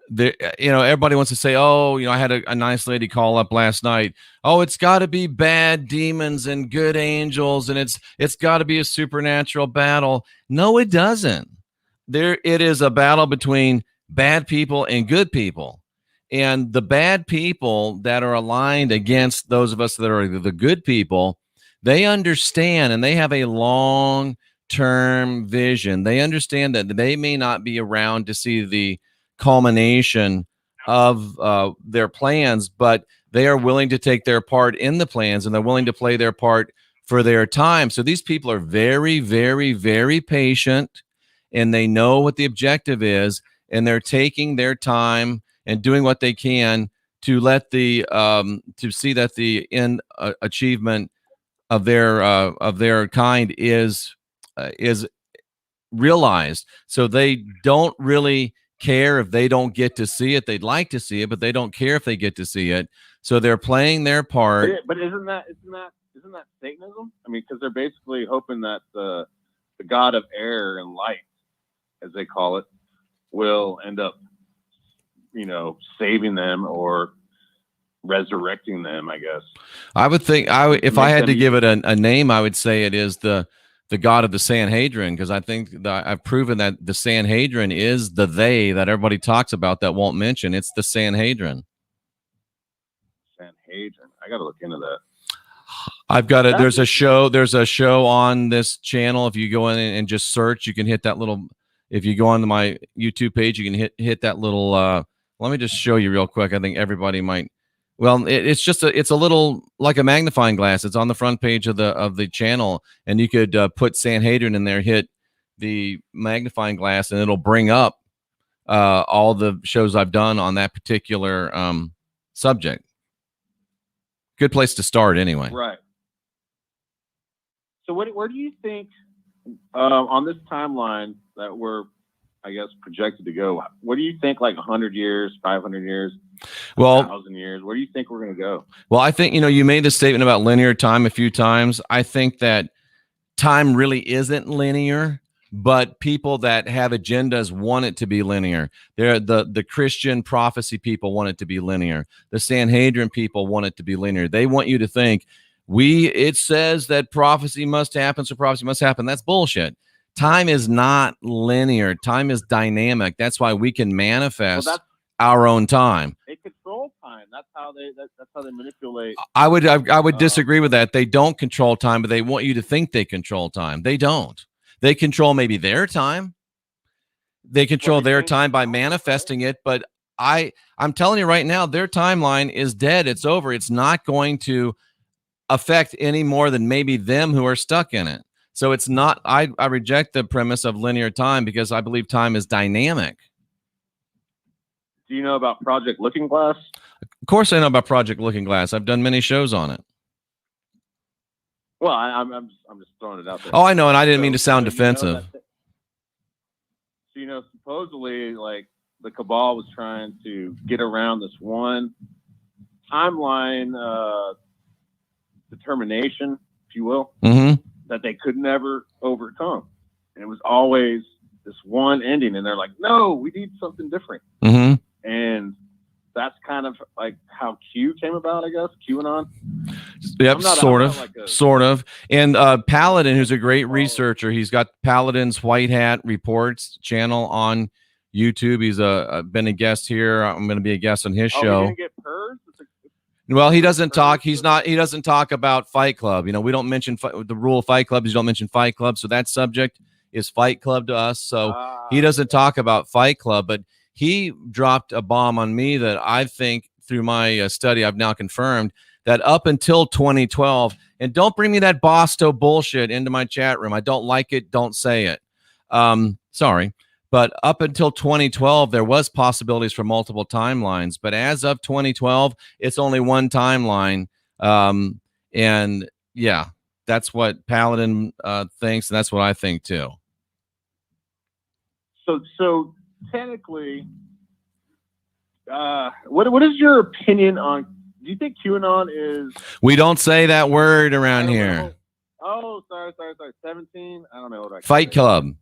S1: everybody wants to say, I had a nice lady call up last night. Oh, it's got to be bad demons and good angels, and it's got to be a supernatural battle. No, it doesn't. It is a battle between bad people and good people. And the bad people that are aligned against those of us that are the good people, they understand and they have a long-term vision. They understand that they may not be around to see the culmination of their plans, but they are willing to take their part in the plans, and they're willing to play their part for their time. So these people are very, very, very patient, and they know what the objective is, and they're taking their time and doing what they can to let to see that the end achievement of their kind is realized. So they don't really care if they don't get to see it. They'd like to see it, but they don't care if they get to see it. So they're playing their part.
S5: But isn't that Satanism? I mean, because they're basically hoping that the god of air and light, as they call it, will end up, saving them or resurrecting them, I guess.
S1: I would think if I had to give it a name, I would say it is the god of the Sanhedrin, because I think that I've proven that the Sanhedrin is the they that everybody talks about that won't mention. It's the Sanhedrin.
S5: Sanhedrin. I got to look into that.
S1: I've got it. There's a show on this channel. If you go in and just search, you can hit that little if you go onto my YouTube page, you can hit that little. Let me just show you real quick. I think everybody might. Well, it's just it's a little like a magnifying glass. It's on the front page of the channel, and you could put Sanhedrin in there, hit the magnifying glass, and it'll bring up all the shows I've done on that particular subject. Good place to start, anyway.
S5: Right. So, where do you think on this timeline that we're, I guess, projected to go? What do you think, like 100 years, 500 years, 1,000 years? Where do you think we're going to go?
S1: Well, I think, you made the statement about linear time a few times. I think that time really isn't linear, but people that have agendas want it to be linear. They're the Christian prophecy people want it to be linear. The Sanhedrin people want it to be linear. They want you to think it says that prophecy must happen, so prophecy must happen. That's bullshit. Time is not linear. Time is dynamic. That's why we can manifest our own time.
S5: They control time. That's how they manipulate.
S1: I would disagree with that. They don't control time, but they want you to think they control time. They don't. They control maybe their time. They control their time by manifesting it. But I'm telling you right now, their timeline is dead. It's over. It's not going to affect any more than maybe them who are stuck in it. So it's not, I reject the premise of linear time because I believe time is dynamic.
S5: Do you know about Project Looking Glass?
S1: Of course I know about Project Looking Glass. I've done many shows on it.
S5: Well, I'm just throwing it out there.
S1: Oh, I know, and I didn't mean to sound defensive.
S5: Supposedly, like, the cabal was trying to get around this one timeline determination, if you will, that they could never overcome. And it was always this one ending, and they're like, no, we need something different. And that's kind of like how Q came about, I guess. QAnon.
S1: Yep, sort of. And Paladin, who's a great researcher, he's got Paladin's White Hat Reports channel on YouTube. He's been a guest here. I'm going to be a guest on his show.
S5: Get purged?
S1: Well, he doesn't talk. He doesn't talk about Fight Club. We don't mention the rule of Fight Club is you don't mention Fight Club. So that subject is Fight Club to us. So he doesn't talk about Fight Club, but he dropped a bomb on me that I think through my study, I've now confirmed that up until 2012, and don't bring me that Bosto bullshit into my chat room. I don't like it. Don't say it. Sorry. But up until 2012, there was possibilities for multiple timelines. But as of 2012, it's only one timeline. And yeah, that's what Paladin thinks, and that's what I think too.
S5: So technically, what is your opinion on? Do you think QAnon is? We
S1: don't say that word around here.
S5: Oh, sorry. 17. I don't know what I.
S1: Fight Club.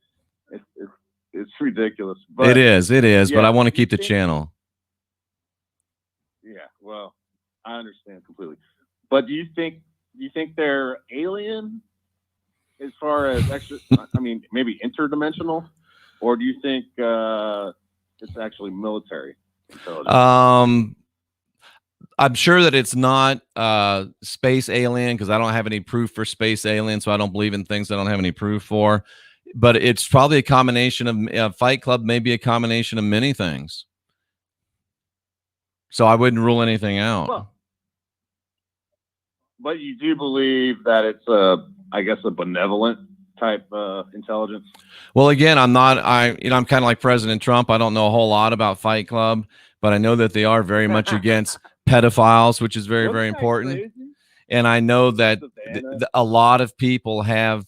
S5: It's ridiculous. But
S1: it is. Yeah, but I want to keep the
S5: think,
S1: channel.
S5: Yeah, well, I understand completely. But do you think they're alien as far as extra? I mean, maybe interdimensional, or do you think it's actually military intelligence?
S1: I'm sure that it's not space alien because I don't have any proof for space alien, so I don't believe in things I don't have any proof for. But it's probably a combination of Fight Club, maybe a combination of many things. So I wouldn't rule anything out.
S5: Well, but you do believe that it's I guess a benevolent type intelligence.
S1: Well, again, I'm kind of like President Trump. I don't know a whole lot about Fight Club, but I know that they are very much against pedophiles, which is very, very important. Crazy? And I know that a lot of people have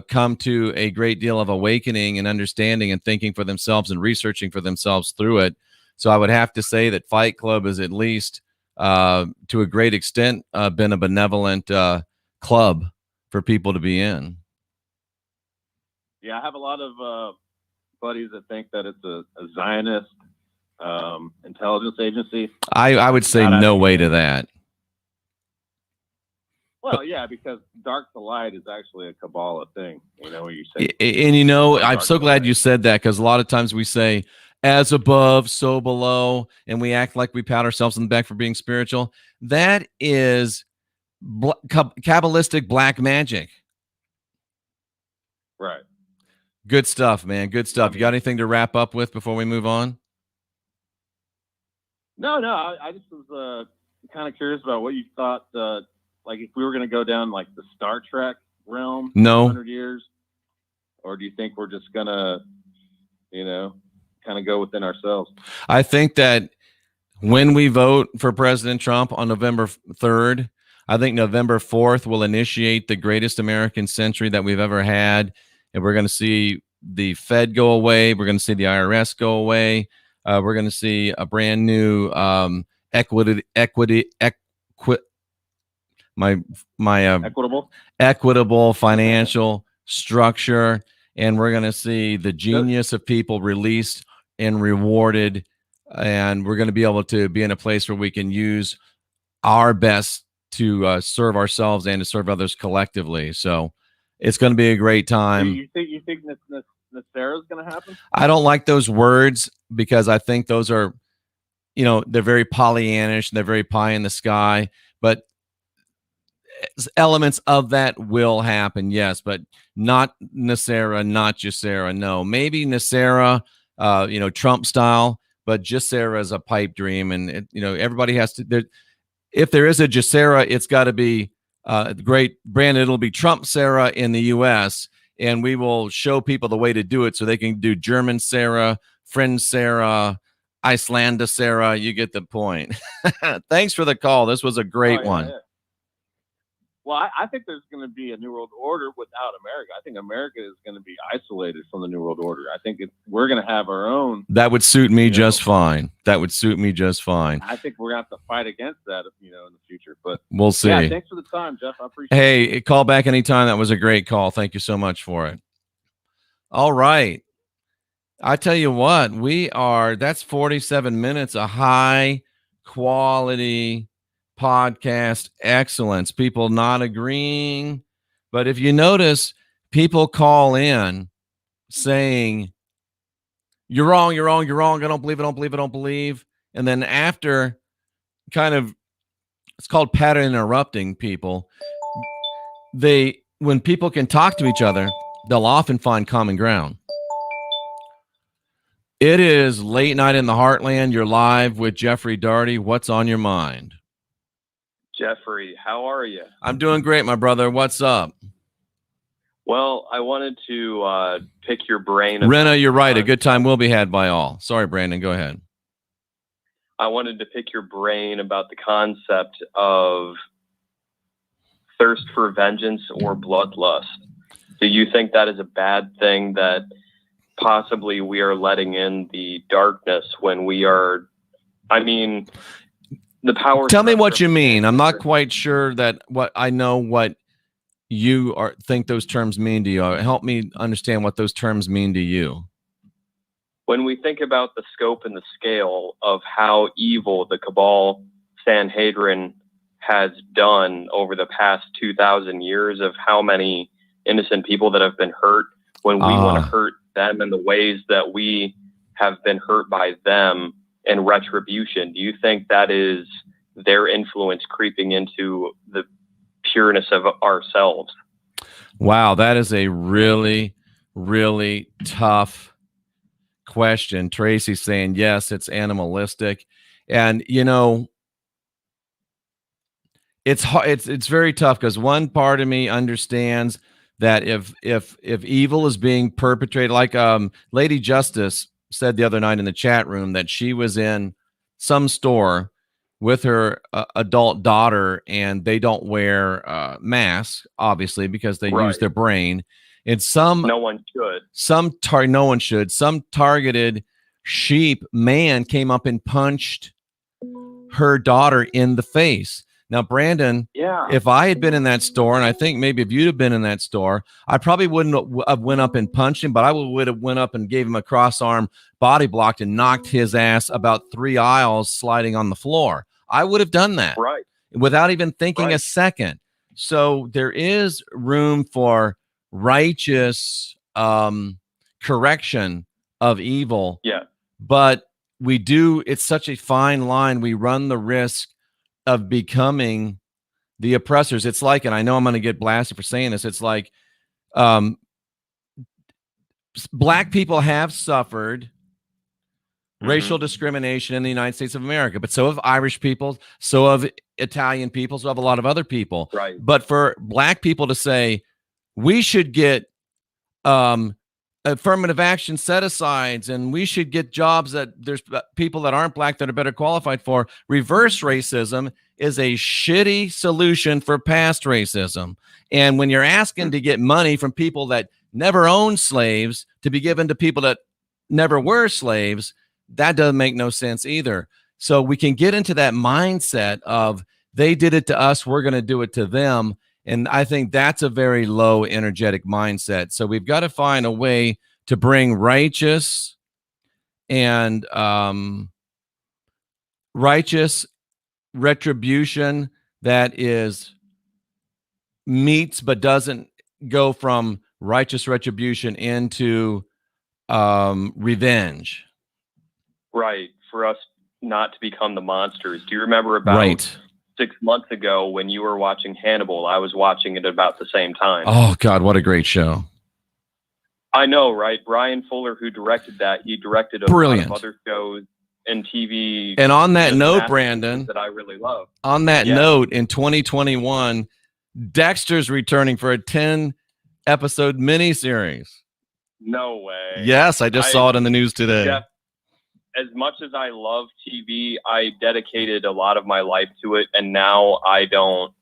S1: come to a great deal of awakening and understanding and thinking for themselves and researching for themselves through it. So I would have to say that Fight Club is at least to a great extent been a benevolent club for people to be in.
S5: Yeah, I have a lot of buddies that think that it's a Zionist intelligence agency.
S1: I would say no way to that.
S5: Well, yeah, because dark to light is actually a Kabbalah thing. You know what you say.
S1: And I'm so glad you said that because a lot of times we say, as above, so below, and we act like we pat ourselves on the back for being spiritual. That is Kabbalistic black magic.
S5: Right.
S1: Good stuff, man. Good stuff. You got anything to wrap up with before we move on?
S5: No. I just was kind of curious about what you thought. Like, if we were going to go down like the Star Trek realm,
S1: No.
S5: 100 years, or do you think we're just gonna, kind of go within ourselves?
S1: I think that when we vote for President Trump on November 3rd, I think November 4th will initiate the greatest American century that we've ever had. And we're going to see the Fed go away. We're going to see the IRS go away. We're going to see a brand new equitable financial structure. And we're going to see the genius of people released and rewarded. And we're going to be able to be in a place where we can use our best to serve ourselves and to serve others collectively. So it's going to be a great time.
S5: You think Nasara's going to happen?
S1: I don't like those words because I think those are, they're very Pollyannish and they're very pie in the sky. But elements of that will happen, yes, but not Nasara, not Jacera. No, maybe Nasara, Trump style, but Jacera is a pipe dream, and everybody has to. If there is a Jacera, it's got to be great. Brandon, it'll be Trump Sarah in the U.S., and we will show people the way to do it so they can do German Sarah, French Sarah, Icelandic Sarah. You get the point. Thanks for the call. This was a great one. Yeah.
S5: Well, I think there's going to be a New World Order without America. I think America is going to be isolated from the New World Order. I think we're going to have our own.
S1: That would suit me just fine. That would suit me just fine.
S5: I think we're going to have to fight against that, in the future. But
S1: we'll see.
S5: Yeah, thanks for the time, Jeff. I appreciate it.
S1: Hey, call back anytime. That was a great call. Thank you so much for it. All right. I tell you what, that's 47 minutes of high quality podcast excellence. People not agreeing, but if you notice, people call in saying you're wrong, I don't believe, and then after, it's called pattern interrupting people. When people can talk to each other, they'll often find common ground. It is late night in the Heartland. You're live with Jeffrey Daugherty. What's on your mind?
S6: Jeffrey, how are you?
S1: I'm doing great, my brother. What's up?
S6: Well, I wanted to pick your brain.
S1: Renna, you're right. A good time will be had by all. Sorry, Brandon. Go ahead.
S6: I wanted to pick your brain about the concept of thirst for vengeance or bloodlust. Do you think that is a bad thing, that possibly we are letting in the darkness when we are, the power.
S1: Tell me what you mean. I'm not quite sure that what you think those terms mean to you. Help me understand what those terms mean to you.
S6: When we think about the scope and the scale of how evil the Cabal Sanhedrin has done over the past 2,000 years, of how many innocent people that have been hurt, when we want to hurt them in the ways that we have been hurt by them, and retribution, do you think that is their influence creeping into the pureness of ourselves?
S1: Wow, that is a really, really tough question. Tracy's saying, yes, it's animalistic. And, it's very tough, because one part of me understands that if evil is being perpetrated, like Lady Justice said the other night in the chat room, that she was in some store with her adult daughter, and they don't wear masks, obviously, because they use their brain. And no one should. Some targeted sheep man came up and punched her daughter in the face. Now, Brandon, if I had been in that store, and I think maybe if you'd have been in that store, I probably wouldn't have went up and punched him, but I would have went up and gave him a cross-arm body block and knocked his ass about 3 aisles sliding on the floor. I would have done that without even thinking a second. So there is room for righteous correction of evil.
S6: Yeah.
S1: But it's such a fine line. We run the risk of becoming the oppressors. It's like, and I know I'm going to get blasted for saying this, it's like Black people have suffered racial discrimination in the United States of America, but so have Irish people, so have Italian people, so have a lot of other people.
S6: Right.
S1: But for Black people to say we should get affirmative action set-asides and we should get jobs that there's people that aren't Black that are better qualified for, reverse racism is a shitty solution for past racism. And when you're asking to get money from people that never owned slaves to be given to people that never were slaves, that doesn't make no sense either. So we can get into that mindset of they did it to us, we're going to do it to them. And I think that's a very low energetic mindset. So we've got to find a way to bring righteous and righteous retribution that is meets but doesn't go from righteous retribution into revenge.
S6: Right. For us not to become the monsters. Do you remember about 6 months ago when you were watching Hannibal? I was watching it about the same time.
S1: Oh, God, what a great show.
S6: I know, right? Brian Fuller, who directed that, he directed a lot of other shows and TV.
S1: And on that note, Brandon,
S6: that I really love.
S1: On that note, in 2021, Dexter's returning for a 10-episode miniseries.
S6: No way.
S1: Yes, I just saw it in the news today.
S6: Jeff, as much as I love TV, I dedicated a lot of my life to it, and now I don't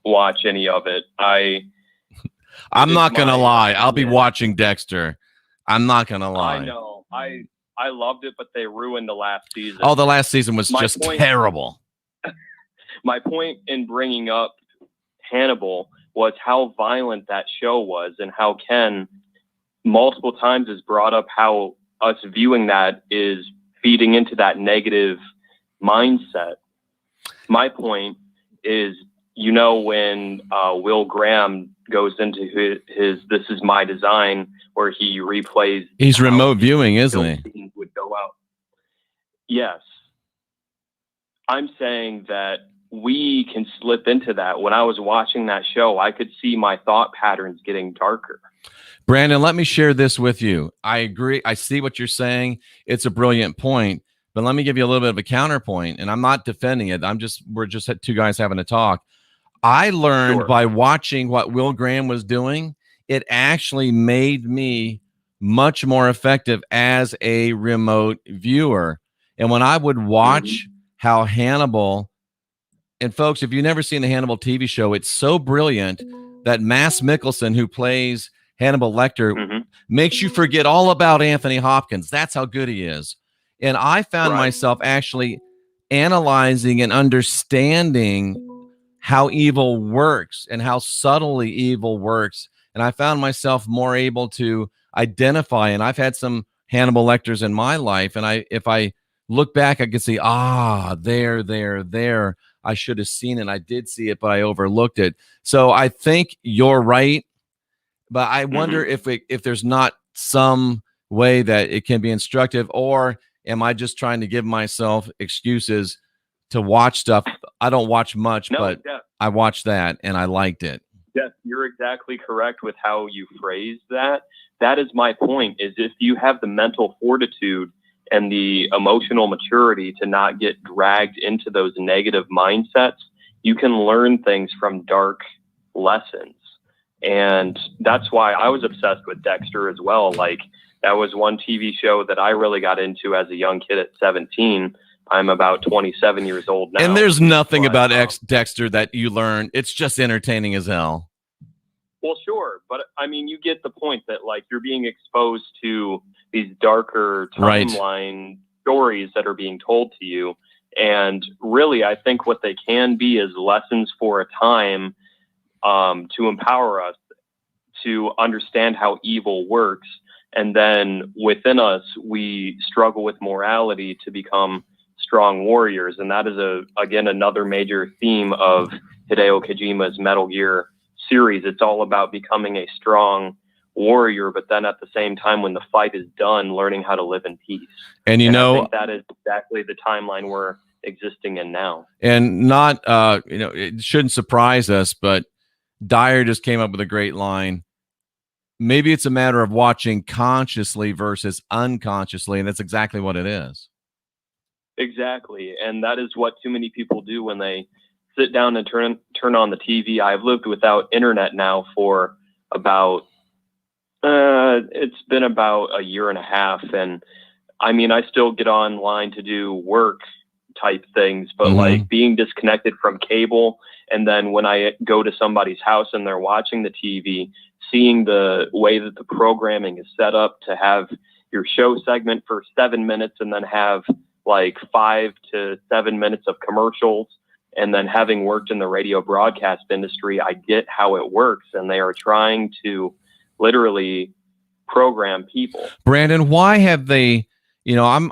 S6: watch any of it. I'm
S1: not going to lie. I'll be watching Dexter. I'm not going to lie.
S6: I know. I loved it, but they ruined the last season.
S1: Oh, the last season was just terrible.
S6: My point in bringing up Hannibal was how violent that show was, and how Ken multiple times has brought up how us viewing that is feeding into that negative mindset. My point is, when Will Graham goes into his "This Is My Design," where he replays.
S1: He's remote viewing, isn't he?
S6: Would go out. Yes. I'm saying that we can slip into that. When I was watching that show, I could see my thought patterns getting darker.
S1: Brandon, let me share this with you. I agree. I see what you're saying. It's a brilliant point, but let me give you a little bit of a counterpoint, and I'm not defending it. We're just two guys having a talk. I learned by watching what Will Graham was doing. It actually made me much more effective as a remote viewer. And when I would watch how Hannibal, and folks, if you've never seen the Hannibal TV show, it's so brilliant that Mads Mikkelsen, who plays Hannibal Lecter, makes you forget all about Anthony Hopkins. That's how good he is. And I found myself actually analyzing and understanding how evil works and how subtly evil works. And I found myself more able to identify. And I've had some Hannibal Lecters in my life. And if I look back, I could see, there. I should have seen it. I did see it, but I overlooked it. So I think you're right. But I wonder if there's not some way that it can be instructive, or am I just trying to give myself excuses to watch stuff? I don't watch much, but I watched that and I liked it.
S6: Yes, you're exactly correct with how you phrased that. That is my point, is if you have the mental fortitude and the emotional maturity to not get dragged into those negative mindsets, you can learn things from dark lessons. And that's why I was obsessed with Dexter as well. Like, that was one TV show that I really got into as a young kid at 17. I'm about 27 years old now.
S1: And there's nothing about Dexter that you learn. It's just entertaining as hell.
S6: Well, sure. But I mean, you get the point that, like, you're being exposed to these darker timeline stories that are being told to you. And really, I think what they can be is lessons for a time, to empower us to understand how evil works. And then within us, we struggle with morality to become strong warriors. And that is, again, another major theme of Hideo Kojima's Metal Gear series. It's all about becoming a strong warrior, but then at the same time, when the fight is done, learning how to live in peace.
S1: And I think
S6: that is exactly the timeline we're existing in now.
S1: And not, it shouldn't surprise us, but Dyer just came up with a great line. maybe it's a matter of watching consciously versus unconsciously, and that's exactly what it is.
S6: Exactly. And that is what too many people do when they sit down and turn on the TV. I've lived without internet now for about, it's been about a year and a half. And I mean, I still get online to do work type things, but like being disconnected from cable. And then when I go to somebody's house and they're watching the TV, seeing the way that the programming is set up to have your show segment for 7 minutes and then have like 5 to 7 minutes of commercials. And then having worked in the radio broadcast industry, I get how it works. And they are trying to literally program people.
S1: Brandon, why have they, you know, I'm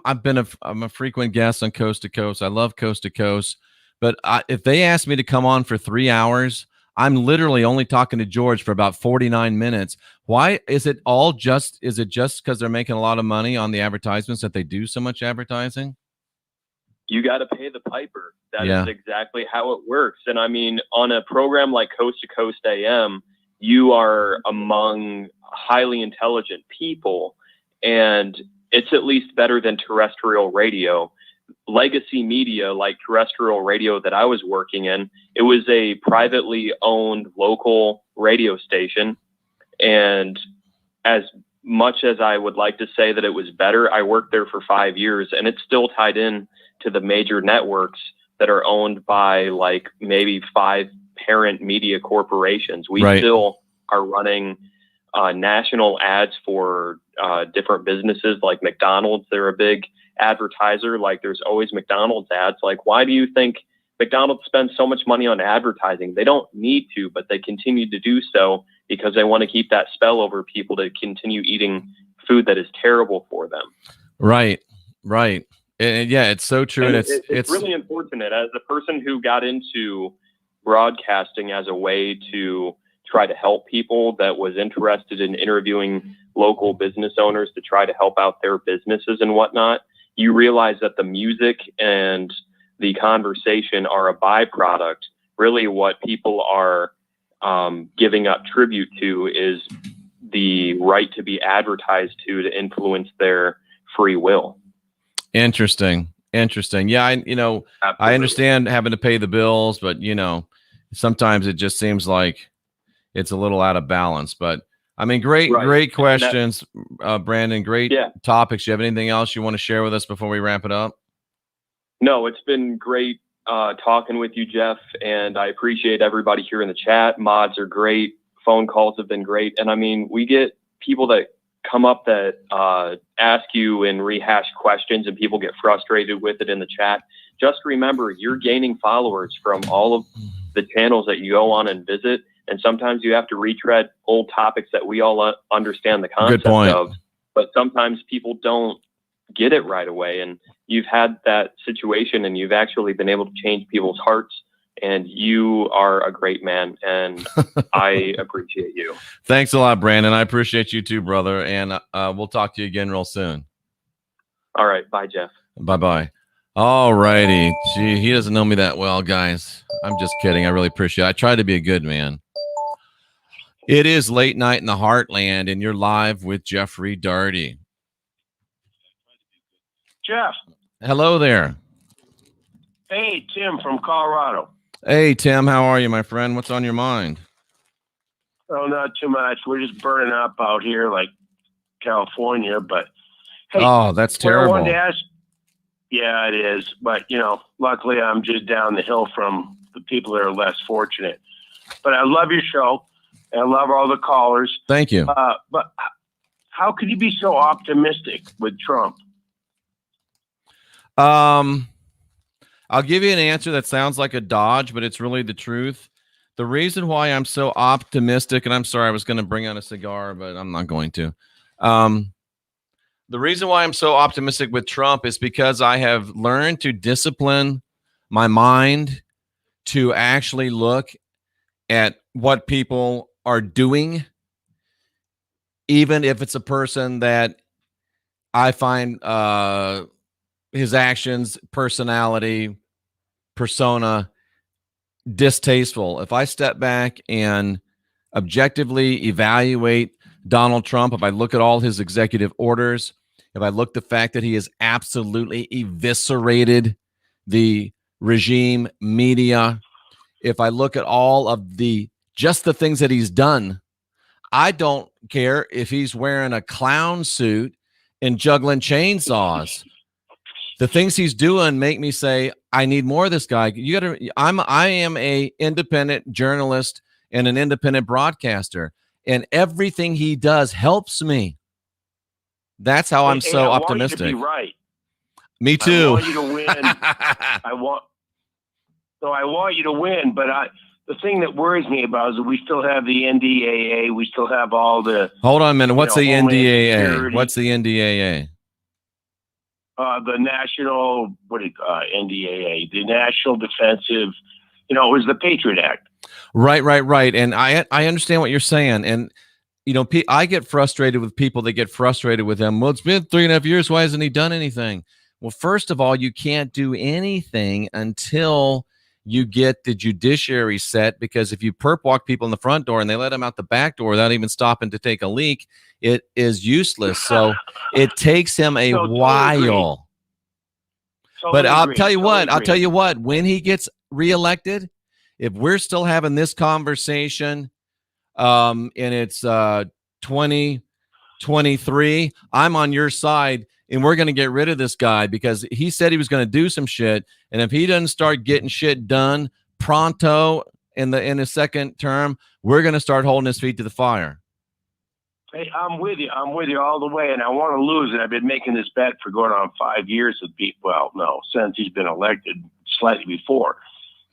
S1: a frequent guest on Coast to Coast. I love Coast to Coast, but if they ask me to come on for 3 hours, I'm literally only talking to George for about 49 minutes. Why is it just because they're making a lot of money on the advertisements that they do so much advertising?
S6: You got to pay the piper. That is exactly how it works. And I mean, on a program like Coast to Coast AM, you are among highly intelligent people, and it's at least better than terrestrial radio. Legacy media, like terrestrial radio that I was working in, it was a privately owned local radio station. And as much as I would like to say that it was better, I worked there for 5 years, and it's still tied in to the major networks that are owned by like maybe 5 parent media corporations. We still are running national ads for different businesses like McDonald's. They're a big advertiser. Like there's always McDonald's ads. Like, why do you think McDonald's spends so much money on advertising? They don't need to, but they continue to do so because they want to keep that spell over people to continue eating food that is terrible for them.
S1: Right. And yeah, it's so true. And
S6: it's really unfortunate. As a person who got into broadcasting as a way to try to help people, that was interested in interviewing local business owners to try to help out their businesses and whatnot, you realize that the music and the conversation are a byproduct. Really what people are giving up tribute to is the right to be advertised to influence their free will.
S1: Interesting. Yeah,
S6: Absolutely.
S1: I understand having to pay the bills, but sometimes it just seems like it's a little out of balance. But I mean, great questions, Brandon. Great topics. You have anything else you want to share with us before we wrap it up?
S6: No, it's been great talking with you, Jeff, and I appreciate everybody here in the chat. Mods are great. Phone calls have been great. And I mean, we get people that come up that ask you and rehash questions, and people get frustrated with it in the chat. Just remember, you're gaining followers from all of the channels that you go on and visit. And sometimes you have to retread old topics that we all understand the concept of, but sometimes people don't get it right away. And you've had that situation, and you've actually been able to change people's hearts. And you are a great man, and I appreciate you.
S1: Thanks a lot, Brandon. I appreciate you too, brother. And we'll talk to you again real soon.
S6: All right. Bye, Jeff.
S1: Bye-bye. All righty. Gee, he doesn't know me that well, guys. I'm just kidding. I really appreciate it. I try to be a good man. It is late night in the heartland, and you're live with Jeffrey Daugherty.
S7: Jeff.
S1: Hello there.
S7: Hey, Tim from Colorado.
S1: Hey, Tim. How are you, my friend? What's on your mind?
S7: Oh, not too much. We're just burning up out here like California, but hey,
S1: oh, that's terrible.
S7: I wanted to ask, yeah, it is. But, luckily I'm just down the hill from the people that are less fortunate. But I love your show. And I love all the callers.
S1: Thank you.
S7: But how could you be so optimistic with Trump?
S1: I'll give you an answer that sounds like a dodge, but it's really the truth. The reason why I'm so optimistic, and I'm sorry, I was going to bring out a cigar, but I'm not going to. The reason why I'm so optimistic with Trump is because I have learned to discipline my mind to actually look at what people are doing, even if it's a person that I find his actions, personality, persona distasteful. If I step back and objectively evaluate Donald Trump, if I look at all his executive orders, if I look at the fact that he has absolutely eviscerated the regime media, if I look at all of just the things that he's done, I don't care if he's wearing a clown suit and juggling chainsaws. The things he's doing make me say, I need more of this guy. I am a independent journalist and an independent broadcaster, and everything he does helps me. That's how I'm so optimistic.
S7: I want you to be right.
S1: Me too.
S7: I want you to win. I want you to win, but the thing that worries me about is that we still have the NDAA. We still have all the.
S1: Hold on a minute. What's the NDAA? What's the NDAA?
S7: The National, NDAA, the National Defensive, it was the Patriot Act.
S1: Right. And I understand what you're saying. And, I get frustrated with people that get frustrated with him. Well, it's been 3.5 years. Why hasn't he done anything? Well, first of all, you can't do anything until you get the judiciary set, because if you perp walk people in the front door and they let them out the back door without even stopping to take a leak, it is useless. So it takes him a while. But I'll tell you what, when he gets reelected, if we're still having this conversation and it's 2023, I'm on your side. And we're going to get rid of this guy because he said he was going to do some shit. And if he doesn't start getting shit done pronto in his second term, we're going to start holding his feet to the fire.
S7: Hey, I'm with you. I'm with you all the way. And I want to lose. And I've been making this bet for going on 5 years with people. Well, no, since he's been elected, slightly before.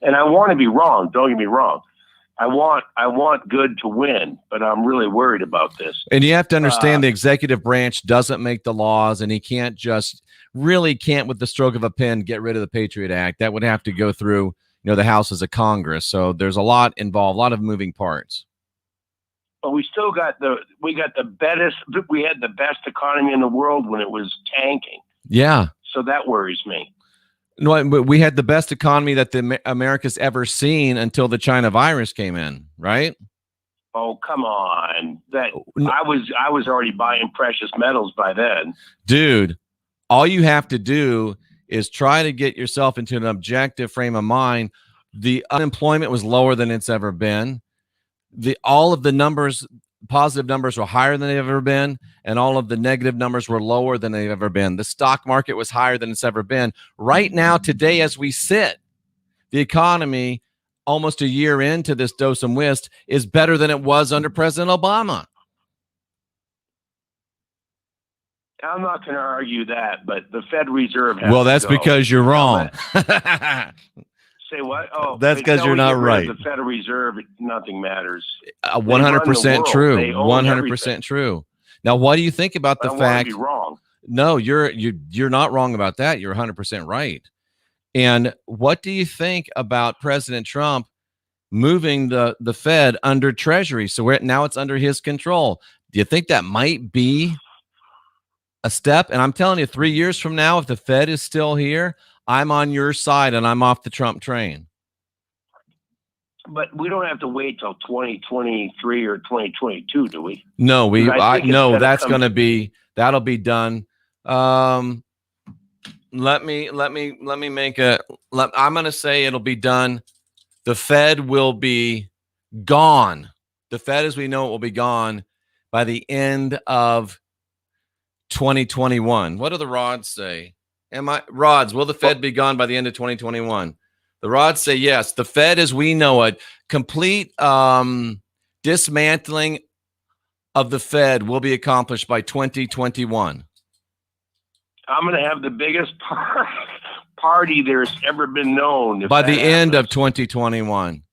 S7: And I want to be wrong. Don't get me wrong. I want good to win, but I'm really worried about this.
S1: And you have to understand the executive branch doesn't make the laws, and he can't with the stroke of a pen get rid of the Patriot Act. That would have to go through, the houses of Congress. So there's a lot involved, a lot of moving parts.
S7: But we still got we had the best economy in the world when it was tanking.
S1: Yeah.
S7: So that worries me.
S1: No, we had the best economy that America's ever seen until the China virus came in, right?
S7: Oh, come on. I was already buying precious metals by then.
S1: Dude, all you have to do is try to get yourself into an objective frame of mind. The unemployment was lower than it's ever been. All of the numbers, positive numbers, were higher than they've ever been, and all of the negative numbers were lower than they've ever been. The stock market was higher than it's ever been. Right now, today, as we sit, the economy, almost a year into this dose and whist, is better than it was under President Obama.
S7: I'm not going to argue that, but the Fed Reserve
S1: that's because you're wrong.
S7: Say what? Oh,
S1: that's because you're not right.
S7: The Federal Reserve, nothing matters.
S1: 100% true. 100% true. Now, what do you think about the fact?
S7: Be wrong.
S1: No, you're not wrong about that. You're 100% right. And what do you think about President Trump moving the Fed under Treasury? So now it's under his control. Do you think that might be a step? And I'm telling you, 3 years from now, if the Fed is still here, I'm on your side and I'm off the Trump train.
S7: But we don't have to wait till 2023 or 2022, do we?
S1: No, that'll be done. I'm going to say it'll be done. The Fed will be gone. The Fed, as we know it, will be gone by the end of 2021. What do the rods say? Rods, will the Fed be gone by the end of 2021? The rods say yes. The Fed, as we know it, complete dismantling of the Fed will be accomplished by 2021.
S7: I'm going to have the biggest party there's ever been known.
S1: By the end of 2021.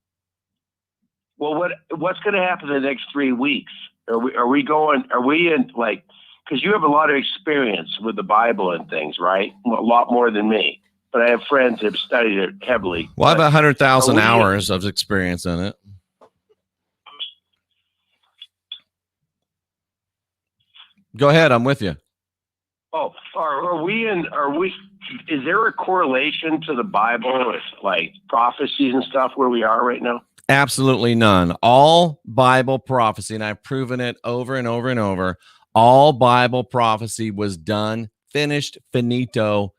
S7: Well, what's going to happen in the next 3 weeks? Are we in like, because you have a lot of experience with the Bible and things, right? A lot more than me. But I have friends that have studied it heavily.
S1: Well, I have 100,000 hours of experience in it. Go ahead. I'm with you.
S7: Oh, is there a correlation to the Bible with like prophecies and stuff where we are right now?
S1: Absolutely none. All Bible prophecy, and I've proven it over and over and over, all Bible prophecy was done, finished, finito,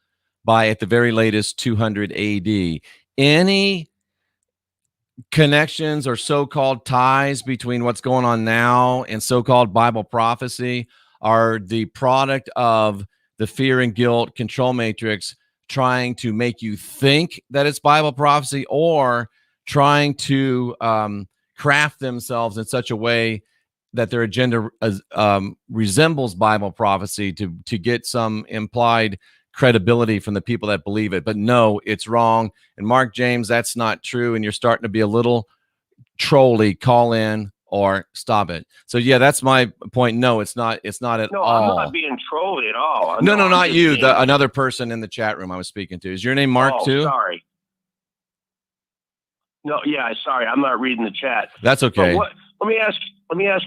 S1: by at the very latest 200 AD. Any connections or so-called ties between what's going on now and so-called Bible prophecy are the product of the fear and guilt control matrix trying to make you think that it's Bible prophecy, or trying to craft themselves in such a way that their agenda resembles Bible prophecy to get some implied credibility from the people that believe it. But no, it's wrong. And Mark James, that's not true. And you're starting to be a little trolly. Call in or stop it. So yeah, that's my point. No, it's not at all.
S7: No, I'm not being trolly at all.
S1: No, not you. Another person in the chat room I was speaking to. Is your name Mark too?
S7: Sorry. No, yeah, sorry. I'm not reading the chat.
S1: That's okay.
S7: Let me ask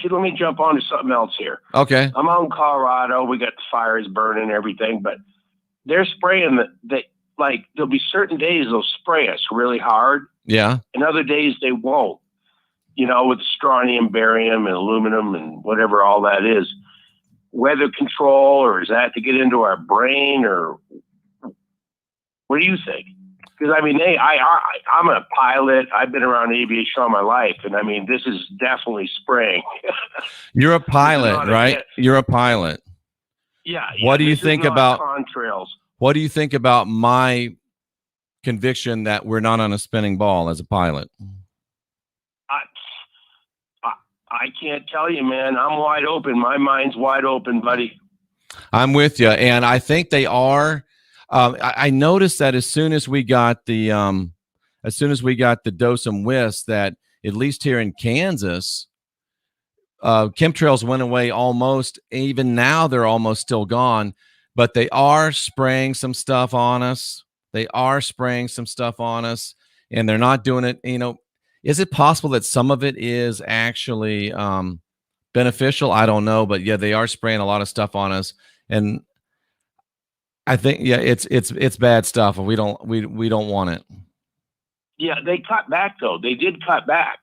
S7: you, let me jump on to something else here.
S1: Okay.
S7: I'm out in Colorado. We got the fires burning and everything, but they're spraying like there'll be certain days they'll spray us really hard.
S1: Yeah.
S7: And other days they won't, with strontium, barium, and aluminum and whatever all that is. Weather control, or is that to get into our brain, or what do you think? Because I mean, I'm a pilot. I've been around aviation all my life, and I mean, this is definitely spraying.
S1: You're a pilot, right? You're a pilot.
S7: Yeah.
S1: What do you think about
S7: contrails?
S1: What do you think about my conviction that we're not on a spinning ball as a pilot?
S7: I can't tell you, man. I'm wide open. My mind's wide open, buddy.
S1: I'm with you, and I think they are. I noticed that as soon as we got the Dosum Whist, that at least here in Kansas, chemtrails went away almost. Even now, they're almost still gone, but they are spraying some stuff on us. And they're not doing it. Is it possible that some of it is actually beneficial? I don't know, but yeah, they are spraying a lot of stuff on us, and I think it's bad stuff, and we don't want it.
S7: Yeah, they cut back though. They did cut back.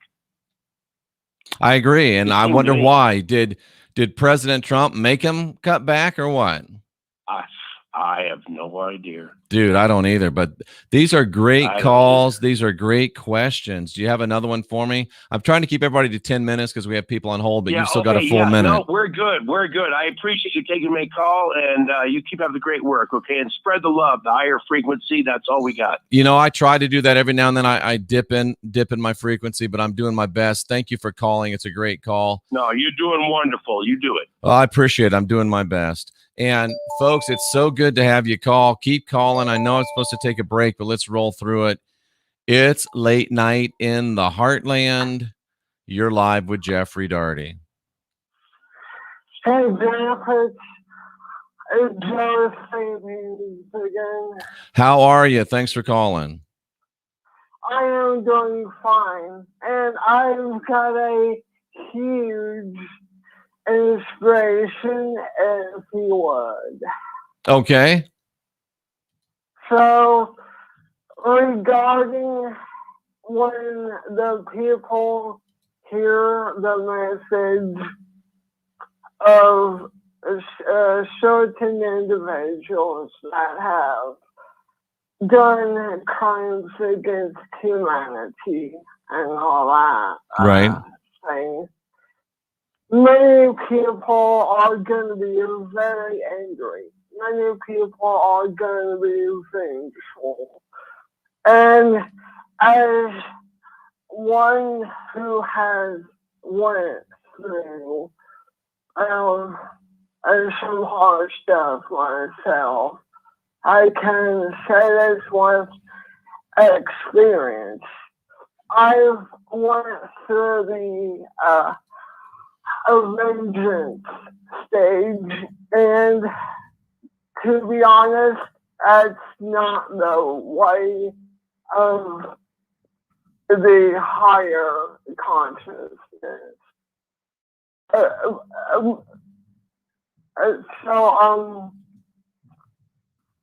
S1: I agree, and I wonder why. Did President Trump make him cut back or what?
S7: I have no idea.
S1: Dude, I don't either, but these are great calls. These are great questions. Do you have another one for me? I'm trying to keep everybody to 10 minutes because we have people on hold, but you've still got a full minute.
S7: No, we're good. I appreciate you taking my call, and you keep up the great work, okay? And spread the love, the higher frequency. That's all we got.
S1: I try to do that every now and then. I dip in my frequency, but I'm doing my best. Thank you for calling. It's a great call.
S7: No, you're doing wonderful. You do it.
S1: Well, I appreciate it. I'm doing my best. And folks, it's so good to have you call. Keep calling. I know I'm supposed to take a break, but let's roll through it. It's late night in the heartland. You're live with Jeffrey Daugherty.
S8: Hey, Jeff, it's Joe again.
S1: How are you? Thanks for calling.
S8: I am doing fine, and I've got a huge inspiration, if you would.
S1: Okay.
S8: So, regarding when the people hear the message of certain individuals that have done crimes against humanity and all that
S1: right.
S8: Thing, many people are going to be very angry. Many people are going to be vengeful. And as one who has went through some hard stuff myself, I can say this with experience. I've went through the vengeance stage, and to be honest, that's not the way of the higher consciousness.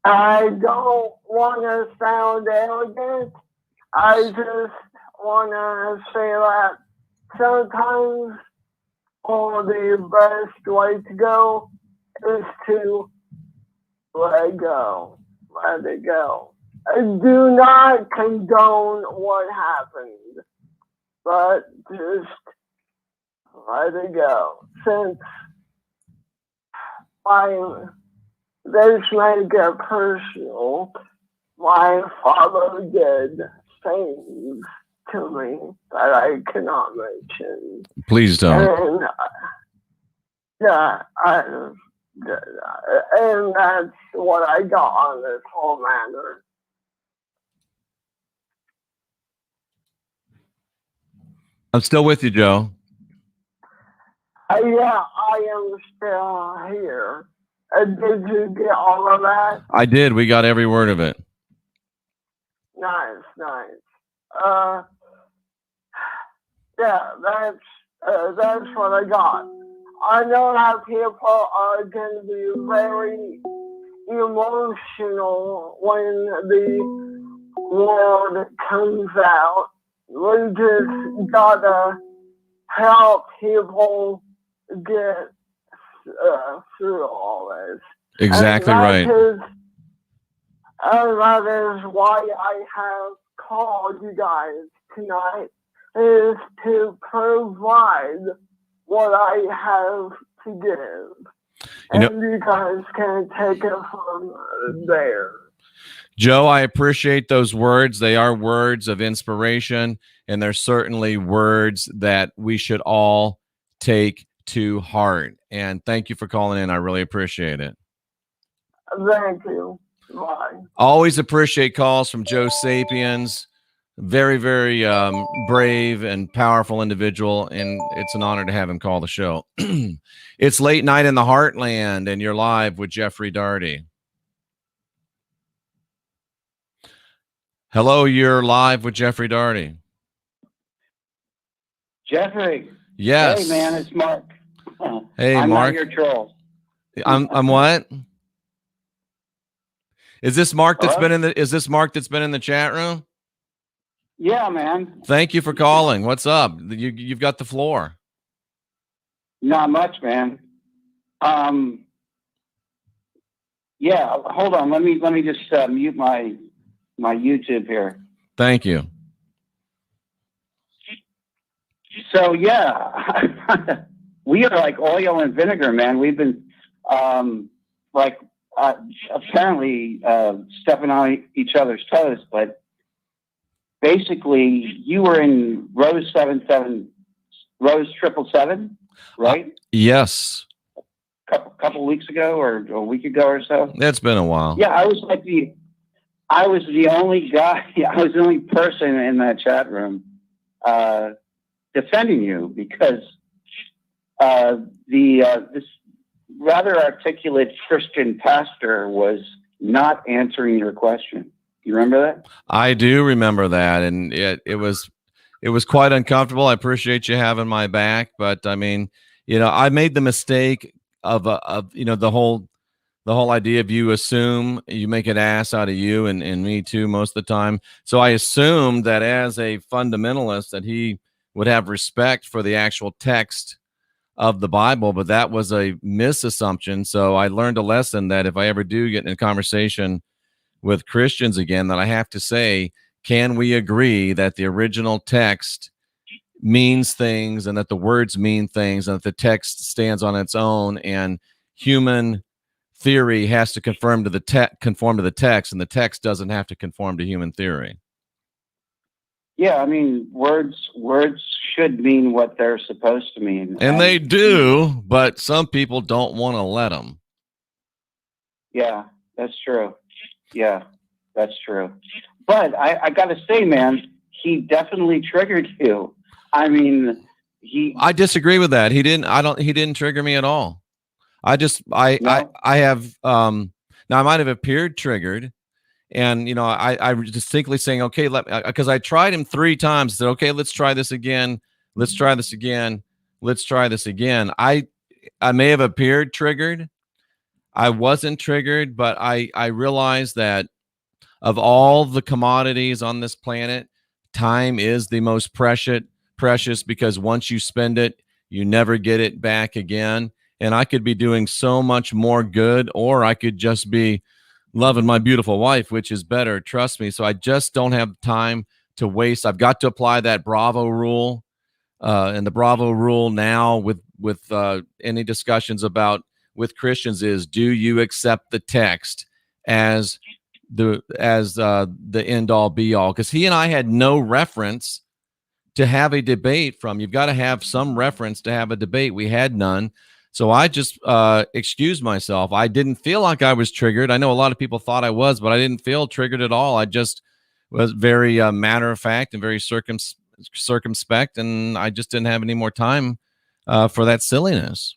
S8: I don't want to sound arrogant. I just want to say that sometimes the best way to go is to let it go. Let it go. I do not condone what happened, but just let it go. Since this may get personal, my father did things to me that I cannot mention.
S1: Please don't.
S8: And yeah, and that's what I got on this whole matter.
S1: I'm still with you, Joe.
S8: Yeah, I am still here. Did you get all of that?
S1: I did. We got every word of it.
S8: Nice. Yeah, that's what I got. I know that people are going to be very emotional when the world comes out. We just gotta help people get through all this.
S1: Exactly right.
S8: And that is why I have called you guys tonight, is to provide what I have to give. And you guys can take it from there.
S1: Joe, I appreciate those words. They are words of inspiration, and they're certainly words that we should all take to heart. And thank you for calling in. I really appreciate it.
S8: Thank you. Bye.
S1: Always appreciate calls from Joe Sapiens. Very, very brave and powerful individual, and it's an honor to have him call the show. It's late night in the Heartland, and you're live with Jeffrey Daugherty. Hello, you're live with Jeffrey Daugherty.
S9: Jeffrey.
S1: Yes.
S9: Hey, man, it's Mark.
S1: Hey,
S9: I'm
S1: Mark.
S9: not your troll.
S1: I'm what? Is this Mark that's
S9: Hello?
S1: that's been in the chat room?
S9: Yeah, man.
S1: Thank you for calling. What's up? You've got the floor.
S9: Not much, man. Yeah, hold on. Let me just mute my YouTube here.
S1: Thank you.
S9: So yeah, we are like oil and vinegar, man. We've been apparently stepping on each other's toes, but basically you were in Rose 777, right?
S1: Yes.
S9: Couple weeks ago or a week ago or so.
S1: It's been a while.
S9: Yeah, I was the only guy. I was the only person in that chat room defending you because this rather articulate Christian pastor was not answering your question. You remember that?
S1: I do remember that, and it was quite uncomfortable. I appreciate you having my back, but I mean, I made the mistake of the whole idea of you assume you make an ass out of you and me too most of the time. So I assumed that as a fundamentalist that he would have respect for the actual text of the Bible, but that was a misassumption. So I learned a lesson that if I ever do get in a conversation with Christians again, that I have to say, can we agree that the original text means things and that the words mean things and that the text stands on its own and human theory has to conform to the text and the text doesn't have to conform to human theory?
S9: Yeah, I mean, words should mean what they're supposed to mean.
S1: And they do, but some people don't want to let them.
S9: Yeah, that's true. Yeah, that's true. But I got to say, man, he definitely triggered you. I mean,
S1: I disagree with that. He didn't trigger me at all. I have now I might have appeared triggered, and I was distinctly saying, okay, because I tried him 3 times. Said, okay, let's try this again. Let's try this again. Let's try this again. I may have appeared triggered. I wasn't triggered, but I realized that of all the commodities on this planet, time is the most precious because once you spend it, you never get it back again. And I could be doing so much more good, or I could just be loving my beautiful wife, which is better. Trust me. So I just don't have time to waste. I've got to apply that Bravo rule. And the Bravo rule now with any discussions about with Christians is, do you accept the text as the end all be all? Because he and I had no reference to have a debate from. You've got to have some reference to have a debate. We had none. So I just excused myself. I didn't feel like I was triggered. I know a lot of people thought I was, but I didn't feel triggered at all. I just was very matter of fact and very circumspect, and I just didn't have any more time for that silliness.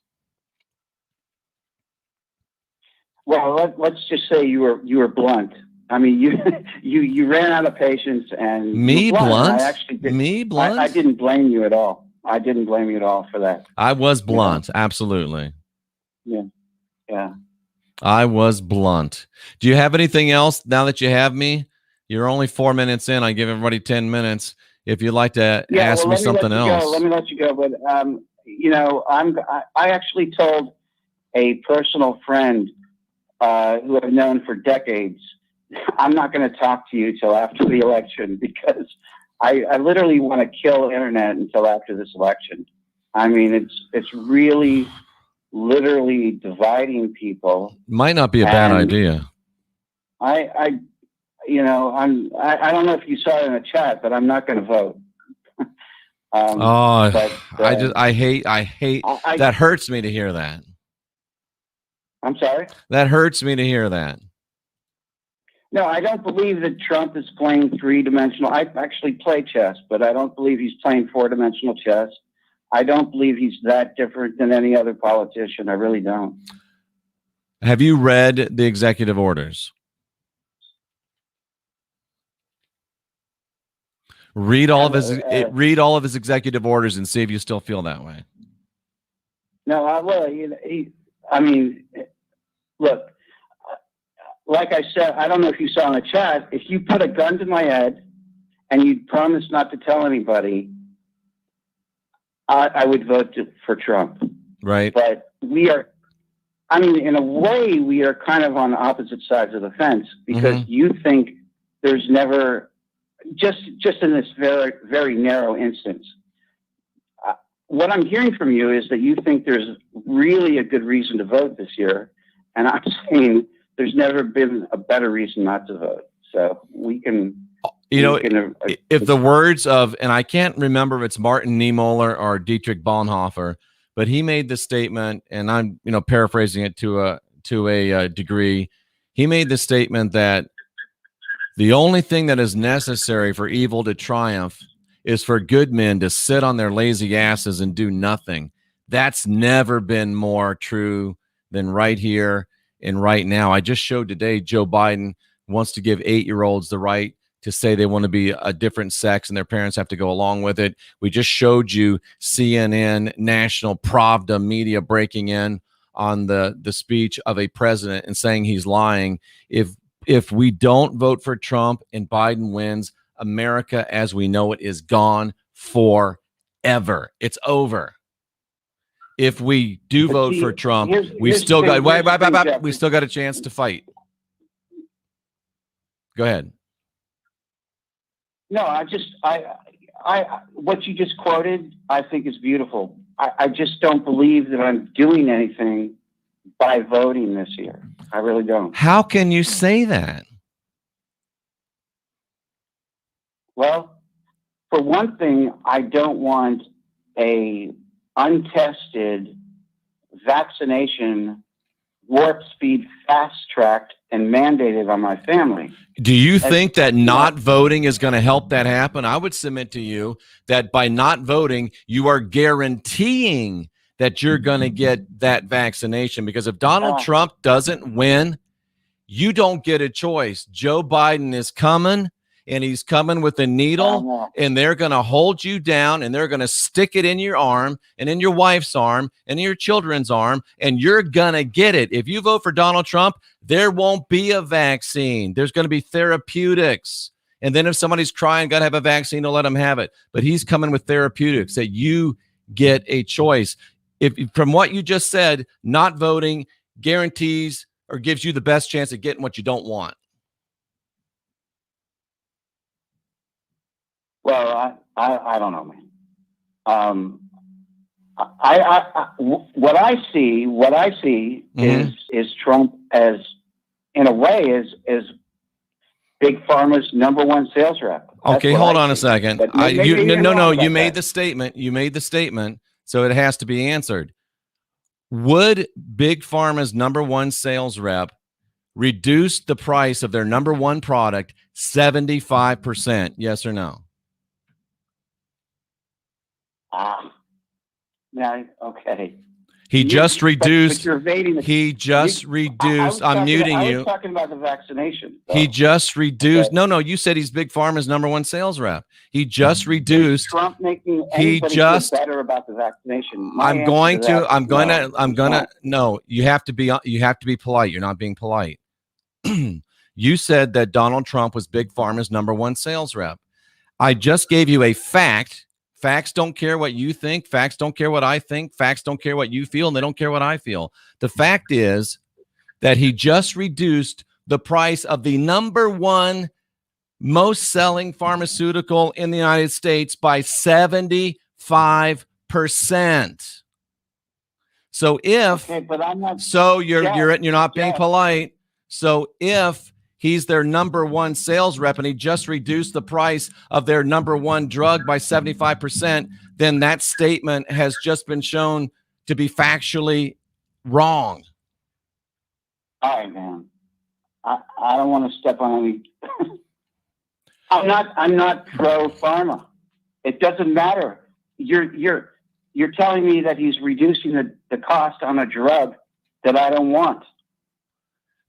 S9: Well, let's just say you were blunt. I mean, you ran out of patience, and
S1: me blunt.
S9: I didn't blame you at all. I didn't blame you at all for that.
S1: I was blunt, absolutely.
S9: Yeah.
S1: I was blunt. Do you have anything else now that you have me? You're only 4 minutes in. I give everybody 10 minutes. If you'd like to ask me something else.
S9: Let me let you go. But I actually told a personal friend who I've known for decades, I'm not going to talk to you till after the election, because I literally want to kill internet until after this election. I mean, it's really literally dividing people.
S1: Might not be a bad idea.
S9: I don't know if you saw it in the chat, but I'm not going to vote.
S1: I hate that. Hurts me to hear that.
S9: I'm sorry?
S1: That hurts me to hear that.
S9: No, I don't believe that Trump is playing three-dimensional. I actually play chess, but I don't believe he's playing four-dimensional chess. I don't believe he's that different than any other politician. I really don't.
S1: Have you read the executive orders? Read all of his executive orders and see if you still feel that way.
S9: No, I mean, look, like I said, I don't know if you saw in the chat, if you put a gun to my head and you promise not to tell anybody, I would vote for Trump.
S1: Right.
S9: But in a way, we are kind of on opposite sides of the fence, because you think there's never, just in this very, very narrow instance, what I'm hearing from you is that you think there's really a good reason to vote this year. And I'm saying there's never been a better reason not to vote. So we can,
S1: if the words of, and I can't remember if it's Martin Niemöller or Dietrich Bonhoeffer, but he made the statement, and I'm, paraphrasing it to a degree. He made the statement that the only thing that is necessary for evil to triumph is for good men to sit on their lazy asses and do nothing. That's never been more true than right here and right now. I just showed today Joe Biden wants to give 8-year-olds the right to say they want to be a different sex and their parents have to go along with it. We just showed you CNN, national Pravda media breaking in on the speech of a president and saying he's lying. If we don't vote for Trump and Biden wins, America as we know it is gone forever. It's over. If we do vote for Trump, we still got a chance to fight. Go ahead.
S9: No, what you just quoted, I think is beautiful. I just don't believe that I'm doing anything by voting this year. I really don't.
S1: How can you say that?
S9: Well, for one thing, I don't want a untested vaccination warp speed fast-tracked and mandated on my family.
S1: Do you think that not voting is going to help that happen? I would submit to you that by not voting, you are guaranteeing that you're going to get that vaccination, because if Donald Trump doesn't win, you don't get a choice. Joe Biden is coming, and he's coming with a needle, and they're going to hold you down, and they're going to stick it in your arm and in your wife's arm and in your children's arm, and you're going to get it. If you vote for Donald Trump, there won't be a vaccine. There's going to be therapeutics. And then if somebody's crying, got to have a vaccine, to let them have it. But he's coming with therapeutics that you get a choice. If from what you just said, not voting guarantees or gives you the best chance of getting what you don't want.
S9: Well, I don't know, man. What I see is Trump as, in a way, is Big Pharma's #1 sales rep.
S1: Okay, hold on a second. You made the statement. You made the statement, so it has to be answered. Would Big Pharma's #1 sales rep reduce the price of their #1 product 75%? Yes or no?
S9: Yeah, okay.
S1: He just reduced.
S9: But you're evading
S1: he just reduced. I'm muting you.
S9: I was talking about the vaccination.
S1: He just reduced. Okay. No. You said he's Big Pharma's #1 sales rep. He just reduced.
S9: Is Trump making anybody feel better about the vaccination? I'm going
S1: to. No, you have to be polite. You're not being polite. You said that Donald Trump was Big Pharma's #1 sales rep. I just gave you a fact. Facts don't care what you think. Facts don't care what I think. Facts don't care what you feel, and they don't care what I feel. The fact is that he just reduced the price of the #1 most selling pharmaceutical in the United States by 75%. So if you're not being polite. So if he's their #1 sales rep and he just reduced the price of their #1 drug by 75%, then that statement has just been shown to be factually wrong.
S9: All right, man. I don't want to step on any. I'm not pro pharma. It doesn't matter. You're telling me that he's reducing the cost on a drug that I don't want.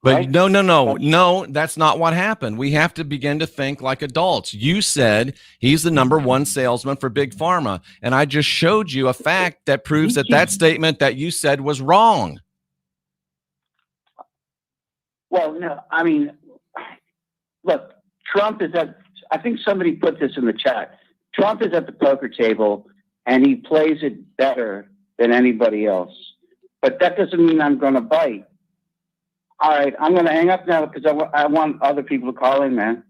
S1: But
S9: right?
S1: No, that's not what happened. We have to begin to think like adults. You said he's the #1 salesman for Big Pharma, and I just showed you a fact that proves that statement that you said was wrong.
S9: Well, no, I mean, look, Trump is I think somebody put this in the chat. Trump is at the poker table, and he plays it better than anybody else. But that doesn't mean I'm going to bite. All right, I'm going to hang up now because I want other people to call in, man.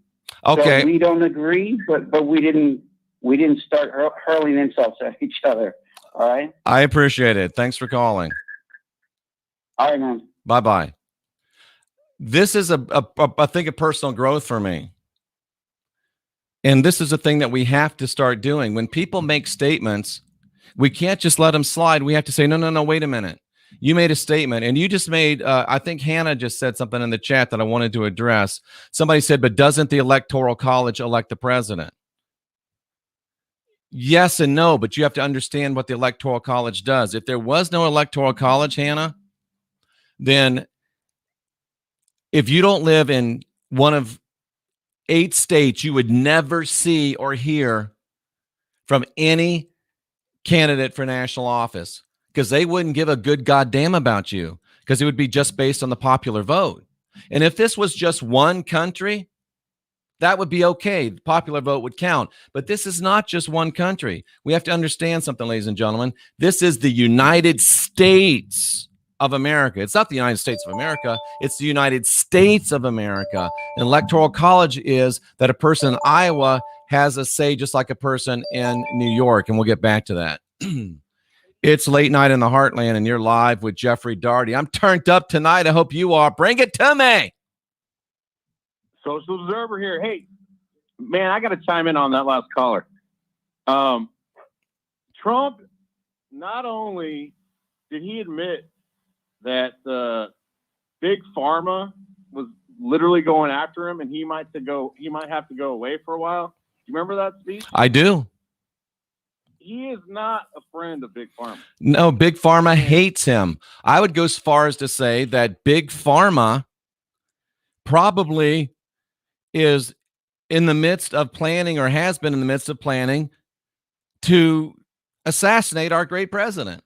S1: Okay.
S9: So we don't agree, but we didn't start hurling insults at each other. All right.
S1: I appreciate it. Thanks for calling.
S9: All right, man.
S1: Bye-bye. This is I think a personal growth for me. And this is a thing that we have to start doing. When people make statements, we can't just let them slide. We have to say, no, wait a minute. You made a statement, and you just made, I think Hannah just said something in the chat that I wanted to address. Somebody said, but doesn't the Electoral College elect the president? Yes and no, but you have to understand what the Electoral College does. If there was no Electoral College, Hannah, then if you don't live in one of 8 states, you would never see or hear from any candidate for national office, because they wouldn't give a good goddamn about you, because it would be just based on the popular vote. And if this was just one country, that would be okay. The popular vote would count. But this is not just one country. We have to understand something, ladies and gentlemen. This is the United States of America. It's not the United States of America. It's the United States of America. An electoral college is that a person in Iowa has a say just like a person in New York. And we'll get back to that. It's late night in the Heartland, and you're live with Jeffrey Daugherty. I'm turned up tonight. I hope you are. Bring it to me.
S5: Social Observer here. Hey, man, I got to chime in on that last caller. Trump, not only did he admit that Big Pharma was literally going after him, and he might have to go away for a while. Do you remember that speech?
S1: I do.
S5: He is not a friend of Big Pharma.
S1: No, Big Pharma hates him. I would go as far as to say that Big Pharma probably is in the midst of planning, or has been in the midst of planning, to assassinate our great president.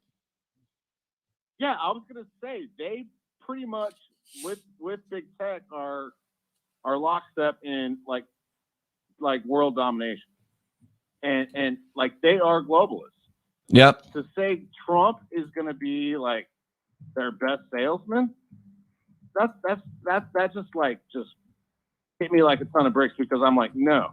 S5: Yeah, I was gonna say they pretty much with big tech are lockstep in like world domination, and like they are globalists.
S1: Yep.
S5: To say Trump is gonna be like their best salesman, that's just hit me like a ton of bricks, because I'm like, no.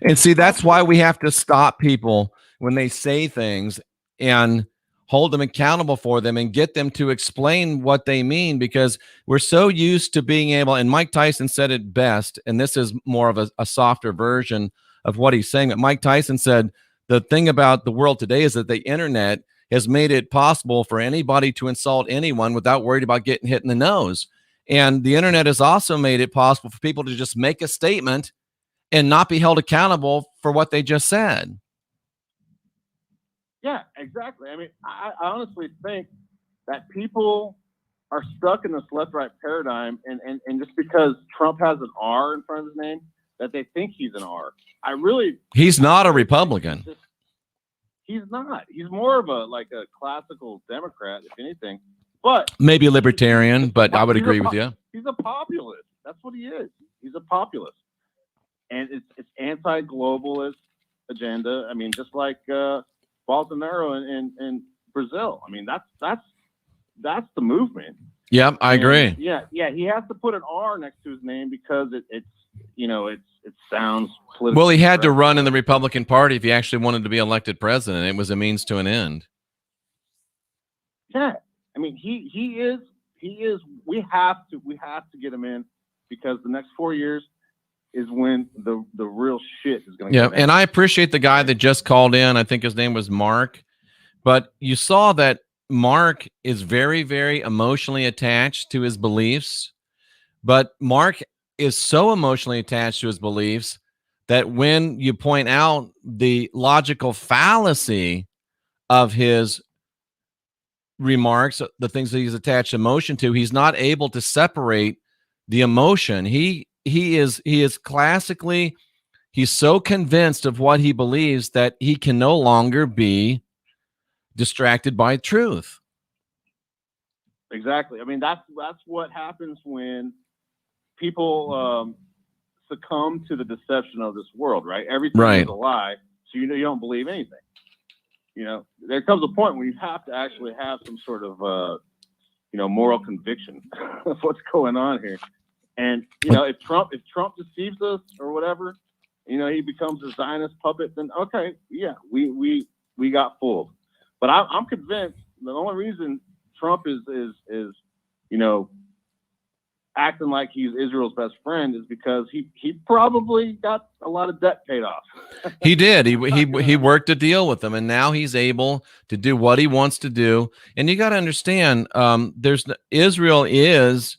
S1: And see, that's why we have to stop people when they say things and hold them accountable for them and get them to explain what they mean, because we're so used to being able, and Mike Tyson said it best, and this is more of a softer version of what he's saying. But Mike Tyson said, the thing about the world today is that the internet has made it possible for anybody to insult anyone without worried about getting hit in the nose. And the internet has also made it possible for people to just make a statement and not be held accountable for what they just said.
S5: Yeah, exactly. I mean, I honestly think that people are stuck in this left-right paradigm, and just because Trump has an R in front of his name, that they think he's an R.
S1: He's not a Republican.
S5: He's not. He's more of a classical Democrat, if anything. But
S1: maybe a libertarian, but I would agree with you.
S5: He's a populist. That's what he is. He's a populist, and it's anti-globalist agenda. I mean, just like Bolsonaro in Brazil. I mean, that's the movement.
S1: Yep, I agree.
S5: Yeah. He has to put an R next to his name because it sounds political.
S1: Well, he had to run in the Republican Party if he actually wanted to be elected president. It was a means to an end.
S5: Yeah. I mean, he is. We have to get him in, because the next 4 years is when the real shit is going to.
S1: Yeah, and I appreciate the guy that just called in. I think his name was Mark, but you saw that Mark is very, very emotionally attached to his beliefs. But Mark is so emotionally attached to his beliefs that when you point out the logical fallacy of his remarks, the things that he's attached emotion to, he's not able to separate the emotion. He is classically, he's so convinced of what he believes that he can no longer be distracted by truth.
S5: Exactly. I mean, that's what happens when people succumb to the deception of this world, right? Everything is a lie, so you don't believe anything. There comes a point where you have to actually have some sort of, moral conviction of what's going on here. And, if Trump deceives us or whatever, he becomes a Zionist puppet, then okay, yeah, we got fooled. But I'm convinced the only reason Trump is acting like he's Israel's best friend is because he probably got a lot of debt paid off.
S1: He did. He worked a deal with them, and now he's able to do what he wants to do. And you got to understand, Israel is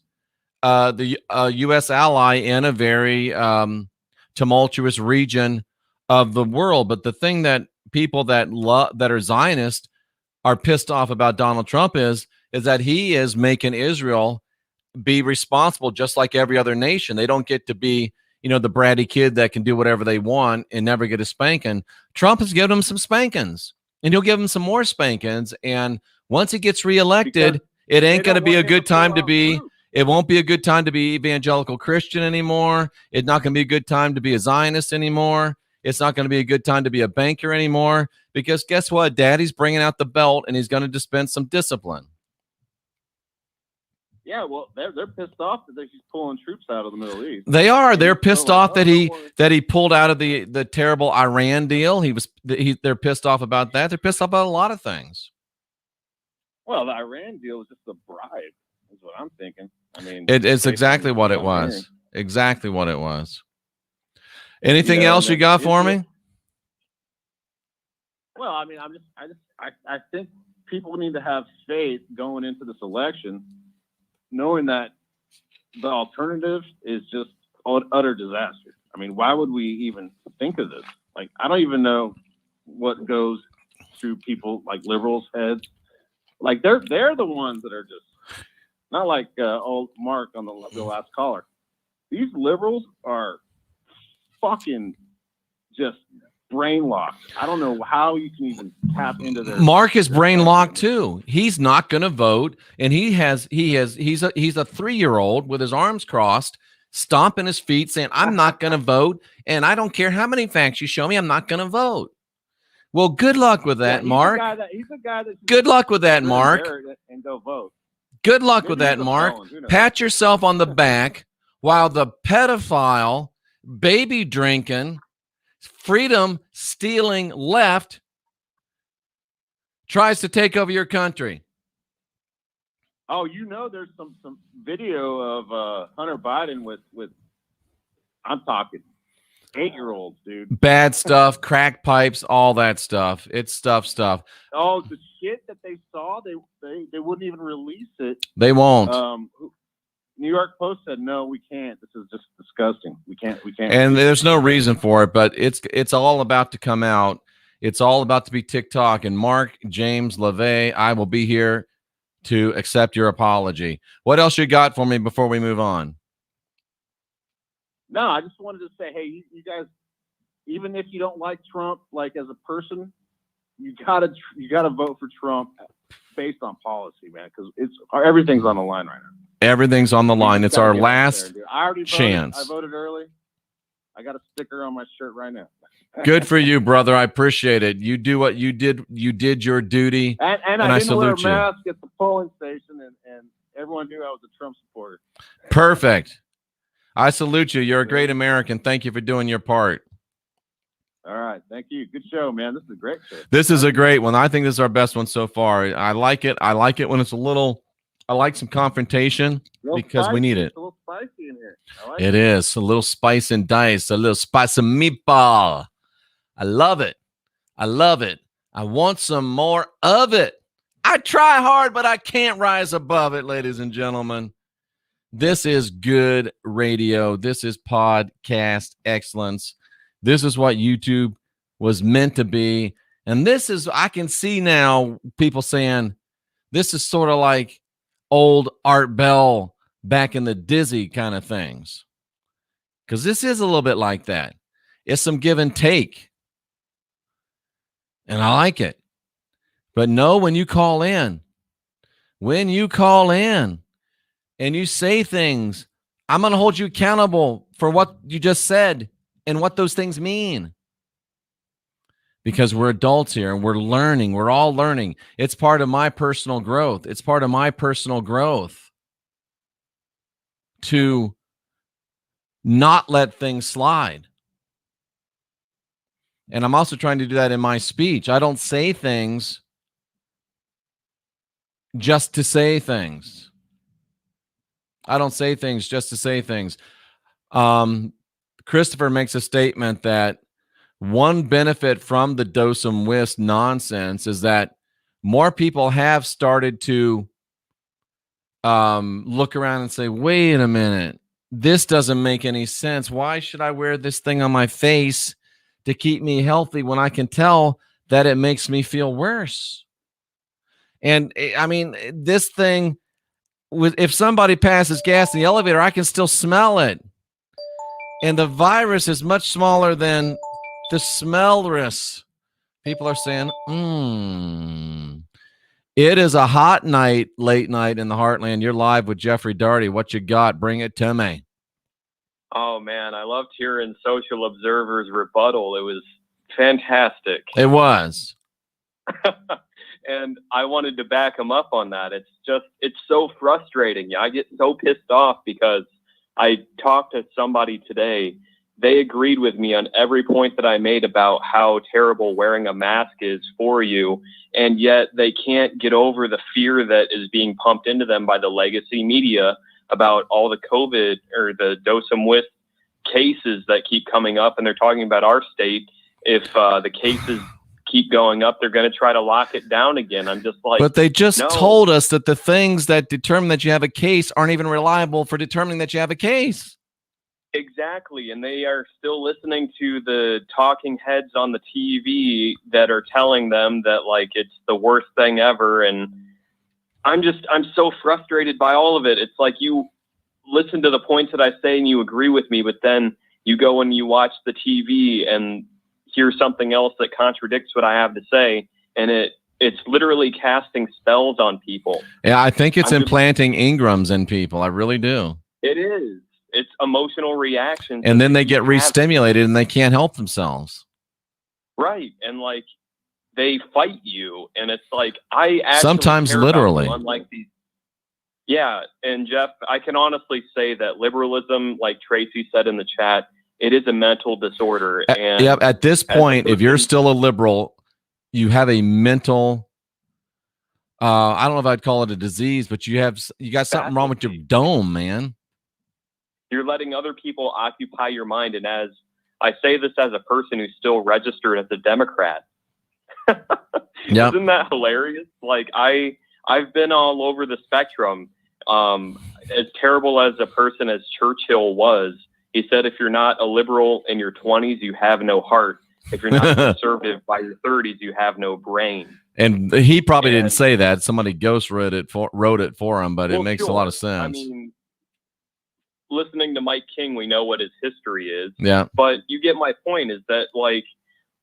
S1: the U.S. ally in a very tumultuous region of the world. But the thing that people that are Zionists are pissed off about Donald Trump is that he is making Israel be responsible just like every other nation. They don't get to be, the bratty kid that can do whatever they want and never get a spanking. Trump has given them some spankings, and he'll give them some more spankings. And once he gets reelected, it ain't going to be a good time to be. It won't be a good time to be evangelical Christian anymore. It's not going to be a good time to be a Zionist anymore. It's not going to be a good time to be a banker anymore, because guess what? Daddy's bringing out the belt, and he's going to dispense some discipline.
S5: Yeah, well, they're pissed off that he's pulling troops out of the Middle East.
S1: They are. They're pissed off that he pulled out of the terrible Iran deal. They're pissed off about that. They're pissed off about a lot of things.
S5: Well, the Iran deal was just a bribe, is what I'm thinking. I mean,
S1: it's exactly what it was. Exactly what it was. Anything else you got for me?
S5: Well, I mean, I think people need to have faith going into this election, knowing that the alternative is just utter disaster. I mean, why would we even think of this? Like, I don't even know what goes through people like liberals' heads. Like, they're the ones that are just not like old Mark on the last caller. These liberals are fucking just brain locked. I don't know how you can even tap into their.
S1: Mark is brain locked too. He's not going to vote, and he's a 3-year-old with his arms crossed, stomping his feet, saying, "I'm not going to vote, and I don't care how many facts you show me. I'm not going to vote." Well, good luck with that, Mark.
S5: He's the guy that.
S1: Good luck with that, Mark.
S5: And go vote.
S1: Good luck with that, Mark. Pat yourself on the back while the pedophile, baby drinking, freedom stealing left tries to take over your country.
S5: Oh, there's some video of Hunter Biden with I'm talking 8-year-olds, dude.
S1: Bad stuff, crack pipes, all that stuff. It's stuff.
S5: Oh, the shit that they saw, they wouldn't even release it.
S1: They won't.
S5: New York Post said, no, we can't. This is just disgusting. We can't.
S1: And there's no reason for it, but it's all about to come out. It's all about to be TikTok. And Mark, James, LeVay, I will be here to accept your apology. What else you got for me before we move on?
S5: No, I just wanted to say, hey, you guys, even if you don't like Trump, like as a person, you gotta vote for Trump based on policy, man, because everything's on the line right now.
S1: Everything's on the line. It's our last chance.
S5: I voted early. I got a sticker on my shirt right now.
S1: Good for you, brother. I appreciate it. You do what you did. You did your duty,
S5: and I didn't wear a mask at the polling station, and everyone knew I was a Trump supporter.
S1: Perfect. I salute you. You're a great American. Thank you for doing your part.
S5: All right. Thank you. Good show, man. This is a great show.
S1: This is a great one. I think this is our best one so far. I like it. I like it when it's I like some confrontation because we need it.
S5: It's a little spicy in here.
S1: It is. A little spice and dice, a little spice and meatball. I love it. I love it. I want some more of it. I try hard, but I can't rise above it, ladies and gentlemen. This is good radio. This is podcast excellence. This is what YouTube was meant to be. And this is, I can see now people saying, this is sort of like old Art Bell back in the Dizzy kind of things. Because this is a little bit like that. It's some give and take. And I like it. But no, when you call in and you say things, I'm going to hold you accountable for what you just said and what those things mean. Because we're adults here and we're learning. We're all learning. It's part of my personal growth. It's part of my personal growth to not let things slide. And I'm also trying to do that in my speech. I don't say things just to say things. I don't say things just to say things. Christopher makes a statement that one benefit from the Dosum Whist nonsense is that more people have started to look around and say, wait a minute, this doesn't make any sense. Why should I wear this thing on my face to keep me healthy when I can tell that it makes me feel worse? And I mean, this thing, if somebody passes gas in the elevator, I can still smell it. And the virus is much smaller than the smellress. People are saying, It is a hot night, late night in the Heartland. You're live with Jeffrey Daugherty. What you got? Bring it to me.
S6: Oh, man, I loved hearing Social Observer's rebuttal. It was fantastic.
S1: It was.
S6: And I wanted to back him up on that. It's so frustrating. I get so pissed off because I talked to somebody today. They agreed with me on every point that I made about how terrible wearing a mask is for you. And yet they can't get over the fear that is being pumped into them by the legacy media about all the COVID or the Dosum Whist cases that keep coming up. And they're talking about our state. If the cases keep going up, they're going to try to lock it down again. I'm just like,
S1: but they just told us that the things that determine that you have a case aren't even reliable for determining that you have a case.
S6: Exactly. And they are still listening to the talking heads on the TV that are telling them that like it's the worst thing ever. And I'm so frustrated by all of it. It's like you listen to the points that I say and you agree with me, but then you go and you watch the TV and hear something else that contradicts what I have to say, and it's literally casting spells on people.
S1: Yeah, I think it's implanting engrams in people. I really do.
S6: It is. It's emotional reactions.
S1: And then they get re-stimulated and they can't help themselves.
S6: Right. And like they fight you. And it's like I actually
S1: sometimes
S6: care
S1: literally.
S6: about unlike these. Yeah. And Jeff, I can honestly say that liberalism, like Tracy said in the chat, it is a mental disorder. And
S1: yeah, at this point, if you're still a liberal, you have a mental I don't know if I'd call it a disease, but you got something wrong with your dome, man.
S6: You're letting other people occupy your mind. And as I say this as a person who's still registered as a Democrat.
S1: Yep.
S6: Isn't that hilarious? Like I've been all over the spectrum. As terrible as a person as Churchill was, he said, if you're not a liberal in your 20s, you have no heart. If you're not conservative by your 30s, you have no brain.
S1: And he probably didn't say that. Somebody ghost wrote it for him, but it makes a lot of sense.
S6: I mean, listening to Mike King, we know what his history is.
S1: Yeah.
S6: But you get my point, is that like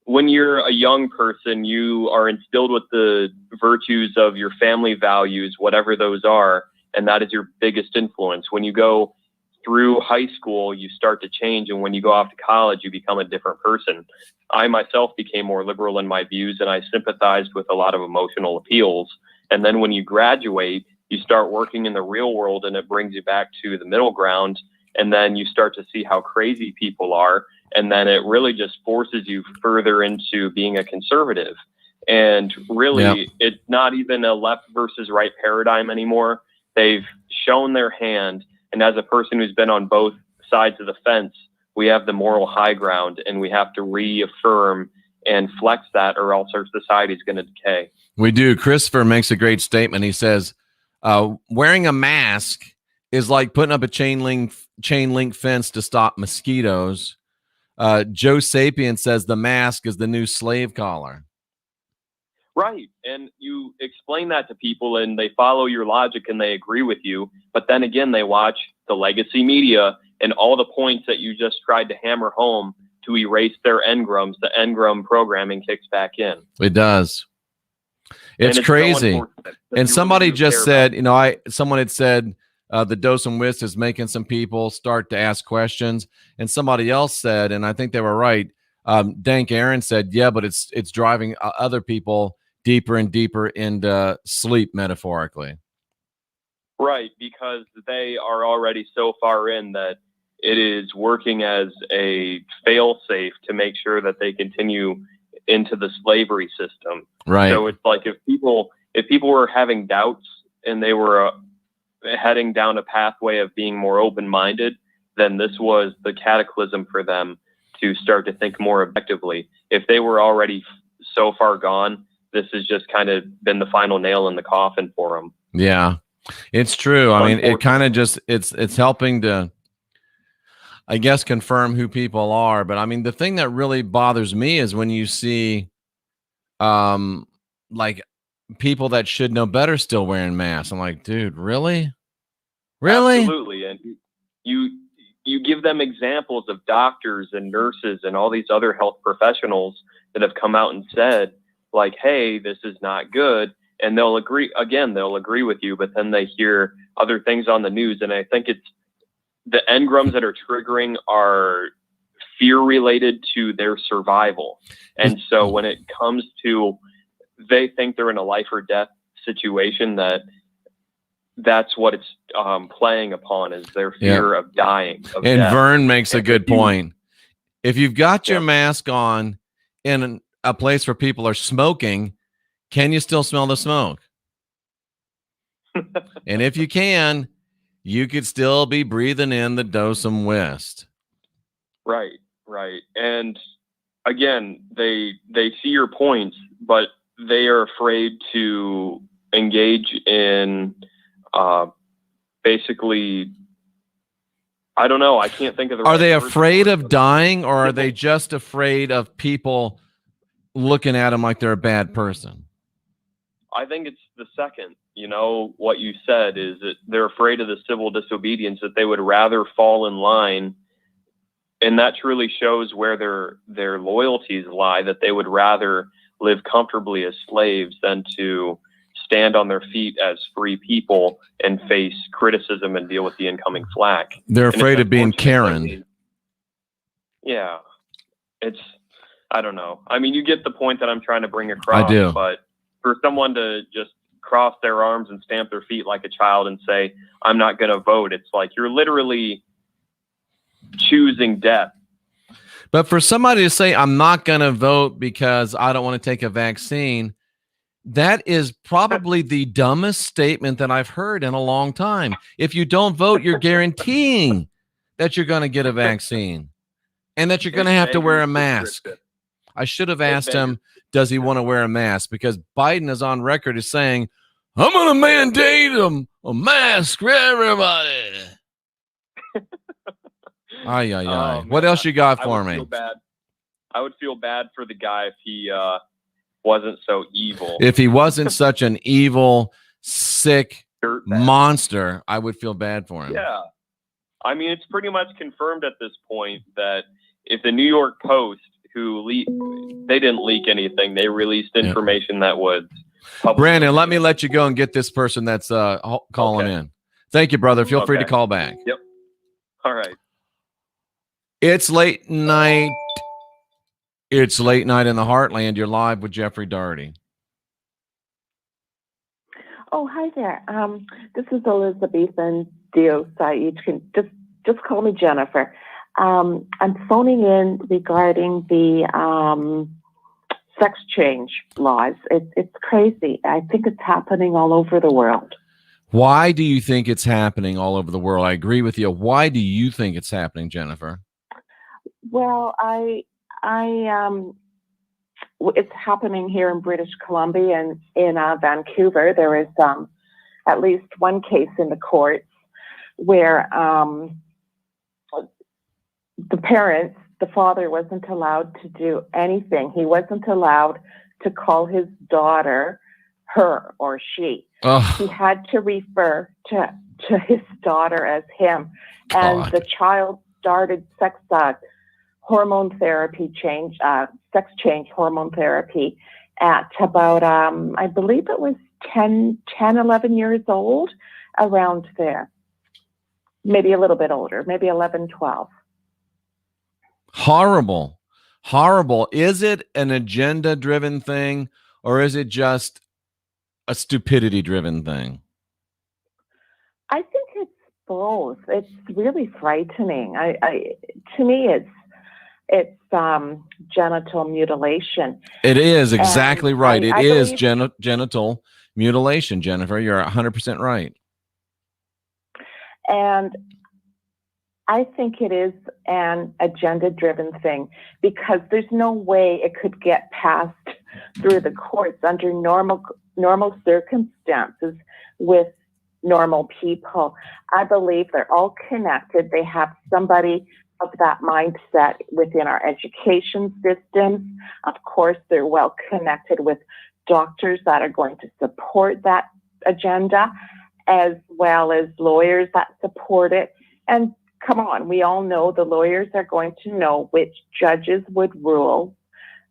S6: when you're a young person, you are instilled with the virtues of your family values, whatever those are, and that is your biggest influence. When you go through high school, you start to change, and when you go off to college, you become a different person. I myself became more liberal in my views, and I sympathized with a lot of emotional appeals. And then when you graduate, you start working in the real world, and it brings you back to the middle ground, and then you start to see how crazy people are, and then it really just forces you further into being a conservative. And really, It's not even a left versus right paradigm anymore. They've shown their hand, and as a person who's been on both sides of the fence, we have the moral high ground, and we have to reaffirm and flex that, or else our society is going to decay.
S1: We do. Christopher makes a great statement. He says, wearing a mask is like putting up a chain link fence to stop mosquitoes. Joe Sapien says the mask is the new slave collar.
S6: Right. And you explain that to people and they follow your logic and they agree with you. But then again, they watch the legacy media and all the points that you just tried to hammer home to erase their engrams. The engram programming kicks back in.
S1: It does. It's crazy.
S6: So
S1: and somebody just said, someone had said the dose and whist is making some people start to ask questions. And somebody else said, and I think they were right, Dank Aaron said, yeah, but it's driving other people deeper and deeper into sleep, metaphorically.
S6: Right, because they are already so far in that it is working as a fail-safe to make sure that they continue into the slavery system.
S1: Right.
S6: So it's like if people were having doubts and they were heading down a pathway of being more open-minded, then this was the cataclysm for them to start to think more objectively. If they were already so far gone, this has just kind of been the final nail in the coffin for them.
S1: Yeah, it's true. I mean, it kind of just, it's helping to, I guess, confirm who people are. But I mean, the thing that really bothers me is when you see like people that should know better still wearing masks. I'm like, dude, really?
S6: Absolutely. And you give them examples of doctors and nurses and all these other health professionals that have come out and said, like, hey, this is not good. And they'll agree with you, but then they hear other things on the news. And I think it's the engrams that are triggering are fear related to their survival. And so when it comes to, they think they're in a life or death situation, that's what it's playing upon, is their fear of dying. Of
S1: and
S6: death.
S1: Vern makes a good point. If you've got your mask on in a place where people are smoking, can you still smell the smoke? And if you can, you could still be breathing in the dose and whist.
S6: Right. And again, they see your points, but they are afraid to engage in basically, I don't know. I can't think of the.
S1: Are they afraid of dying, or are they just afraid of people looking at them like they're a bad person?
S6: I think it's the second. What you said is that they're afraid of the civil disobedience, that they would rather fall in line And that truly shows where their loyalties lie, that they would rather live comfortably as slaves than to stand on their feet as free people and face criticism and deal with the incoming flack.
S1: They're afraid of being Karen.
S6: Yeah. I don't know. I mean, you get the point that I'm trying to bring across.
S1: I do.
S6: But for someone to just cross their arms and stamp their feet like a child and say, I'm not going to vote, it's like you're literally choosing death.
S1: But for somebody to say, I'm not going to vote because I don't want to take a vaccine, that is probably the dumbest statement that I've heard in a long time. If you don't vote, you're guaranteeing that you're going to get a vaccine and that you're going to have to wear a mask. I should have asked him, does he want to wear a mask? Because Biden is on record as saying, I'm going to mandate a mask for everybody. What else you got for me?
S6: I would feel bad for the guy if he wasn't so evil.
S1: If he wasn't such an evil, sick monster, I would feel bad for him.
S6: Yeah. I mean, it's pretty much confirmed at this point that if the New York Post, they didn't leak anything, they released information that was public.
S1: Brandon, let me let you go and get this person that's calling in. Thank you, brother. Feel free to call back.
S6: Yep. All right.
S1: It's late night. It's late night in the Heartland. You're live with Jeffrey Daugherty.
S10: Oh, hi there. This is Elizabethan Dios. You can just call me Jennifer. I'm phoning in regarding the sex change laws. It's crazy. I think it's happening all over the world.
S1: Why do you think it's happening all over the world? I agree with you. Why do you think it's happening, Jennifer?
S10: Well, it's happening here in British Columbia and in Vancouver. There is at least one case in the courts where the father wasn't allowed to do anything. He wasn't allowed to call his daughter her or she.
S1: Oh.
S10: He had to refer to his daughter as him. And the child started sex change hormone therapy at about, I believe it was 11 years old, around there. Maybe a little bit older, maybe 11, 12.
S1: Horrible. Horrible. Is it an agenda-driven thing, or is it just a stupidity-driven thing?
S10: I think it's both. It's really frightening. To me, it's genital mutilation.
S1: It is exactly right. It is genital mutilation, Jennifer. You're 100% right.
S10: And I think it is an agenda-driven thing because there's no way it could get passed through the courts under normal circumstances with normal people. I believe they're all connected. They have somebody of that mindset within our education systems. Of course, they're well connected with doctors that are going to support that agenda, as well as lawyers that support it. And come on, we all know the lawyers are going to know which judges would rule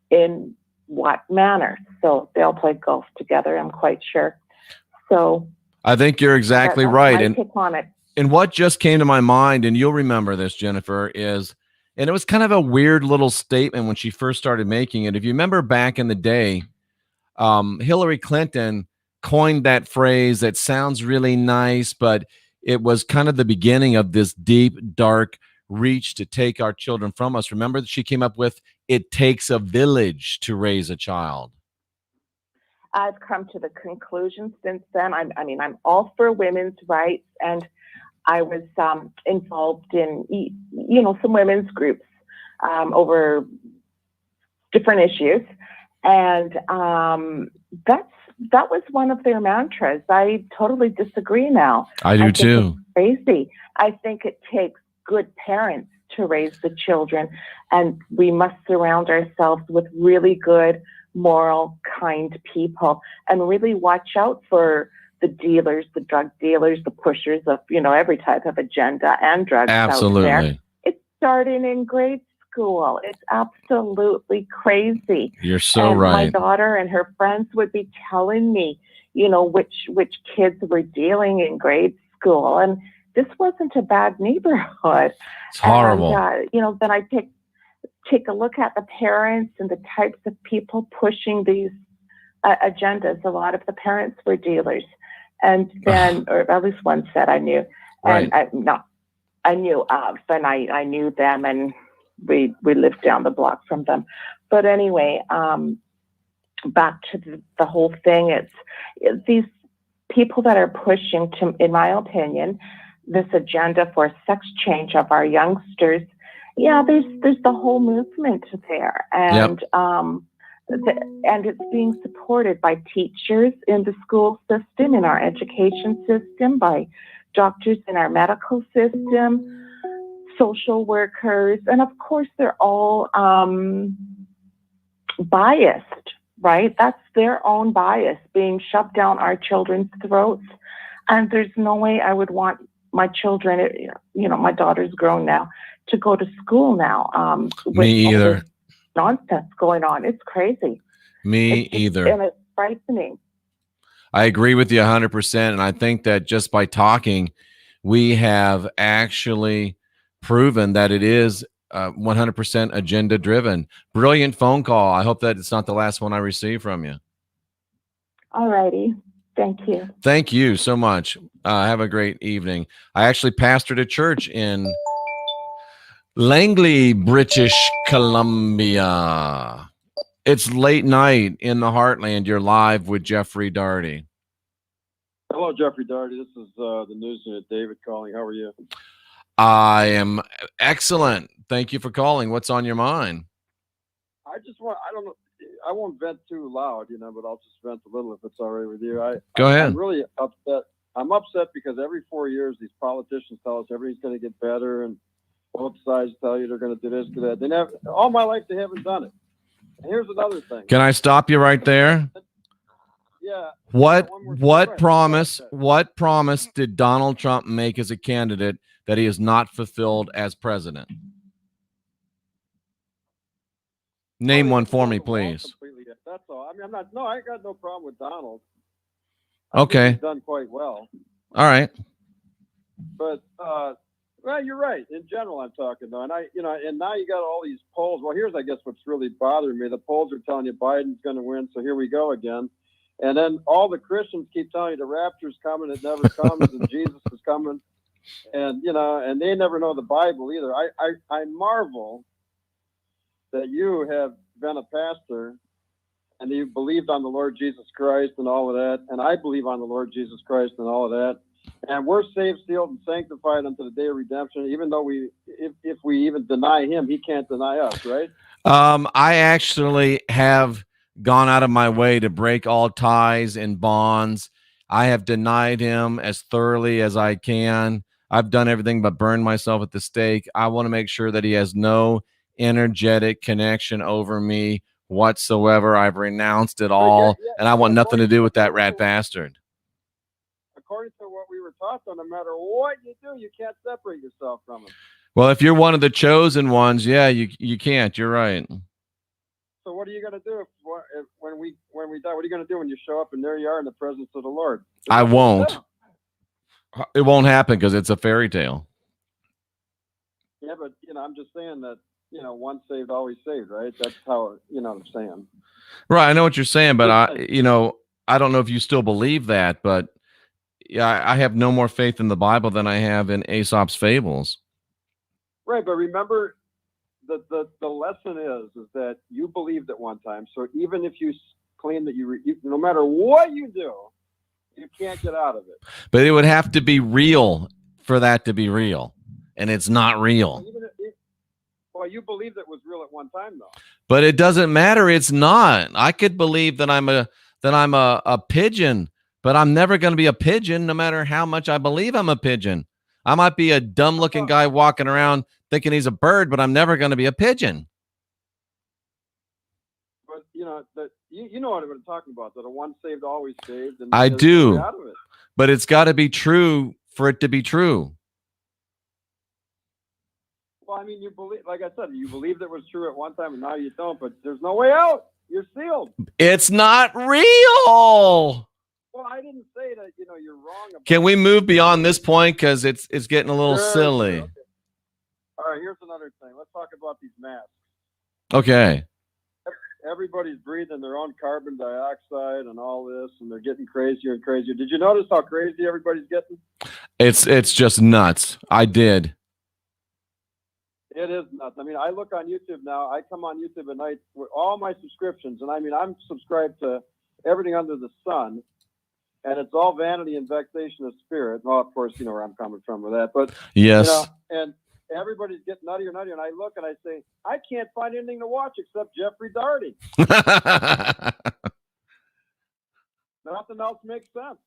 S10: in what manner. So they'll play golf together, I'm quite sure. So
S1: I think you're exactly right.
S10: And
S1: what just came to my mind, and you'll remember this, Jennifer, is, and it was kind of a weird little statement when she first started making it. If you remember back in the day, Hillary Clinton coined that phrase that sounds really nice, but it was kind of the beginning of this deep, dark reach to take our children from us. Remember that she came up with, it takes a village to raise a child.
S10: I've come to the conclusion since then. I'm all for women's rights, and I was involved in, some women's groups over different issues, and that was one of their mantras. I totally disagree now.
S1: I do too.
S10: It's crazy. I think it takes good parents to raise the children, and we must surround ourselves with really good, moral, kind people, and really watch out for the dealers, the drug dealers, the pushers of, every type of agenda and drugs.
S1: Absolutely.
S10: Out there. starting in grade school. It's absolutely crazy.
S1: You're so
S10: and
S1: right.
S10: My daughter and her friends would be telling me, which kids were dealing in grade school. And this wasn't a bad neighborhood.
S1: It's horrible.
S10: And, then I take a look at the parents and the types of people pushing these agendas. A lot of the parents were dealers. And then, or at least one said I knew. And
S1: Right.
S10: I knew of, and I knew them, and we lived down the block from them. But anyway, back to the whole thing. It's these people that are pushing, to, in my opinion, this agenda for sex change of our youngsters. Yeah, there's the whole movement there, and and it's being supported by teachers in the school system, in our education system, by doctors in our medical system, social workers, and of course they're all biased, right? That's their own bias being shoved down our children's throats. And there's no way I would want my children, my daughter's grown now, to go to school now.
S1: Me either.
S10: Nonsense going on. It's crazy.
S1: Either.
S10: And it's frightening.
S1: I agree with you 100%. And I think that just by talking, we have actually proven that it is 100% agenda driven. Brilliant phone call. I hope that it's not the last one I receive from you.
S10: All righty. Thank you.
S1: Thank you so much. Have a great evening. I actually pastored a church in Langley, British Columbia. It's late night in the heartland. You're live with Jeffrey Daugherty.
S11: Hello, Jeffrey Daugherty. This is the news unit, David calling. How are you?
S1: I am excellent. Thank you for calling. What's on your mind?
S11: I don't know. I won't vent too loud, but I'll just vent a little if it's all right with you.
S1: Go ahead.
S11: I'm really upset. I'm upset because every 4 years, these politicians tell us everything's going to get better, and both sides tell you they're going to do this, do that. They never, all my life, they haven't done it. And here's another thing.
S1: Can I stop you right there?
S11: Yeah.
S1: What promise did Donald Trump make as a candidate that he has not fulfilled as president? Name one for me, please.
S11: That's all. I mean, I got no problem with Donald.
S1: Okay.
S11: He's done quite well.
S1: All right.
S11: But, well, you're right. In general, I'm talking though. And and now you got all these polls. Well, here's, I guess, what's really bothering me. The polls are telling you Biden's going to win. So here we go again. And then all the Christians keep telling you the rapture's coming. It never comes, and Jesus is coming. And, and they never know the Bible either. I marvel that you have been a pastor and you believed on the Lord Jesus Christ and all of that. And I believe on the Lord Jesus Christ and all of that. And we're saved, sealed, and sanctified unto the day of redemption, even though if we even deny him, he can't deny us, right?
S1: I actually have gone out of my way to break all ties and bonds. I have denied him as thoroughly as I can. I've done everything but burn myself at the stake. I want to make sure that he has no energetic connection over me whatsoever. I've renounced it all, and I want nothing to do with that rat bastard.
S11: According to what we were taught, no matter what you do, you can't separate yourself from him.
S1: Well, if you're one of the chosen ones, yeah, you can't. You're right.
S11: So what are you going to do when we die? What are you going to do when you show up and there you are in the presence of the Lord?
S1: I won't. It won't happen because it's a fairy tale.
S11: Yeah, but I'm just saying that once saved, always saved, right? That's how I'm saying.
S1: Right, I know what you're saying, but I don't know if you still believe that, but yeah, I have no more faith in the Bible than I have in Aesop's fables.
S11: Right, but remember, the lesson is that you believed at one time. So even if you claim that you no matter what you do, you can't get out of it.
S1: But it would have to be real for that to be real, and it's not real.
S11: Well, you believed it was real at one time, though.
S1: But it doesn't matter. It's not. I could believe that I'm a pigeon, but I'm never going to be a pigeon, no matter how much I believe I'm a pigeon. I might be a dumb-looking guy walking around thinking he's a bird, but I'm never going to be a pigeon.
S11: But you know what I'm talking about. That a once saved, always saved. And
S1: I do.
S11: Out of it.
S1: But it's got to be true for it to be true.
S11: Well, I mean, you believe, like I said, you believed it was true at one time, and now you don't. But there's no way out. You're sealed.
S1: It's not real.
S11: Well, I didn't say that. You're wrong.
S1: Can we move beyond this point because it's getting a little
S11: Sure,
S1: silly?
S11: okay. All right, here's another thing. Let's talk about these masks.
S1: Okay.
S11: Everybody's breathing their own carbon dioxide and all this, and they're getting crazier and crazier. Did you notice how crazy everybody's getting?
S1: It's just nuts. I did.
S11: It is nuts. I mean, I look on YouTube now. I come on YouTube at night with all my subscriptions, and I mean, I'm subscribed to everything under the sun, and it's all vanity and vexation of spirit. Well, of course, you know where I'm coming from with that, but
S1: yes,
S11: and everybody's getting nuttier and nuttier, and I look and I say, I can't find anything to watch except Jeffrey Daugherty. Nothing else makes sense.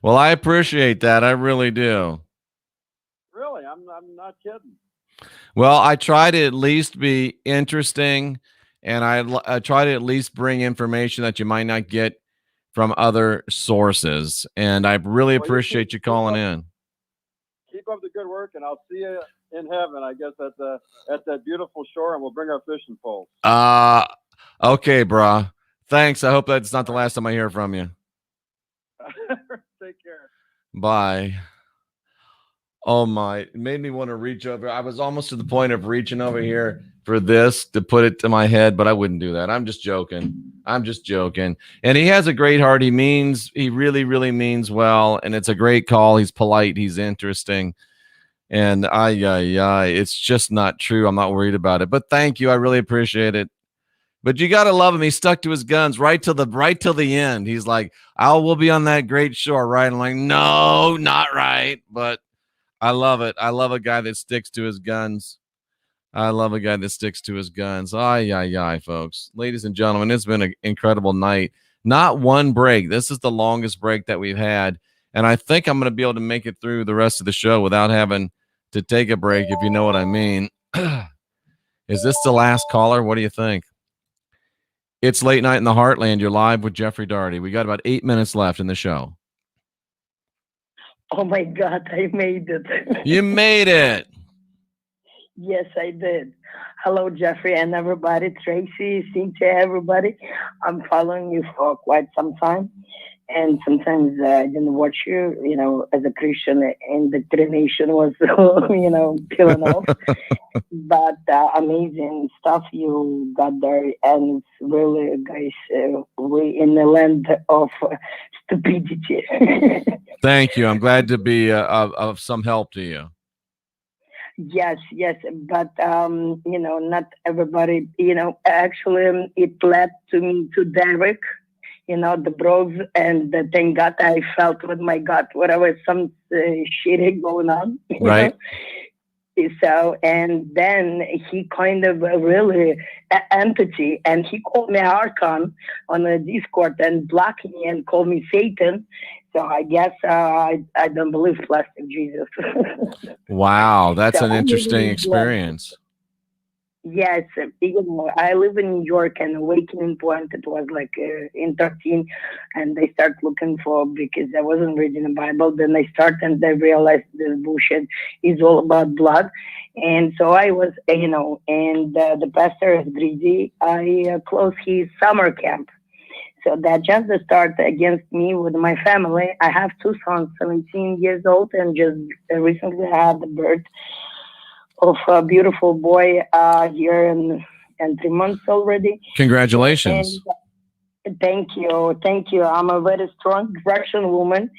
S1: Well, I appreciate that. I really do.
S11: Really, I'm not kidding.
S1: Well, I try to at least be interesting, and I try to at least bring information that you might not get from other sources. And I really appreciate you calling in.
S11: Keep up the good work, and I'll see you in heaven, I guess, at that beautiful shore, and we'll bring our fishing poles.
S1: Okay, brah. Thanks. I hope that's not the last time I hear from you.
S11: Take care.
S1: Bye. Oh my, it made me want to reach over. I was almost to the point of reaching over here for this to put it to my head, but I wouldn't do that. I'm just joking. And he has a great heart. He really, really means well. And it's a great call. He's polite. He's interesting. And it's just not true. I'm not worried about it, but thank you. I really appreciate it. But you got to love him. He stuck to his guns right till the end. He's like, we'll be on that great shore, right? I'm like, no, not right. But I love it. I love a guy that sticks to his guns. Folks. Ladies and gentlemen, it's been an incredible night. Not one break. This is the longest break that we've had. And I think I'm going to be able to make it through the rest of the show without having to take a break, if you know what I mean. Is this the last caller? What do you think? It's Late Night in the Heartland. You're live with Jeffrey Daugherty. We got about 8 minutes left in the show.
S12: Oh my God, I made it.
S1: You made it.
S12: Yes, I did. Hello, Jeffrey and everybody. Tracy, Cynthia, everybody. I'm following you for quite some time. And sometimes I didn't watch you, as a Christian, indoctrination was, killing off. But amazing stuff you got there. And it's really, guys, we're in the land of stupidity.
S1: Thank you. I'm glad to be of some help to you.
S12: Yes, but not everybody. Actually, it led me to Derek. The bros, and thank God I felt with my gut whatever some shit going on.
S1: Right.
S12: So, and then he kind of really empathy, and he called me Archon on the Discord and blocked me and called me Satan. So I guess I don't believe plastic Jesus.
S1: Wow, that's an interesting experience.
S12: Yes, even more. I live in New York, and awakening point, it was like in 13, and they start looking for, because I wasn't reading the Bible, then they start and they realized this bullshit is all about blood. And so I was, and the pastor is greedy. I closed his summer camp. So that just the start against me with my family. I have two sons, 17 years old, and just recently had the birth of a beautiful boy here in 3 months already.
S1: Congratulations.
S12: And thank you. I'm a very strong Russian woman,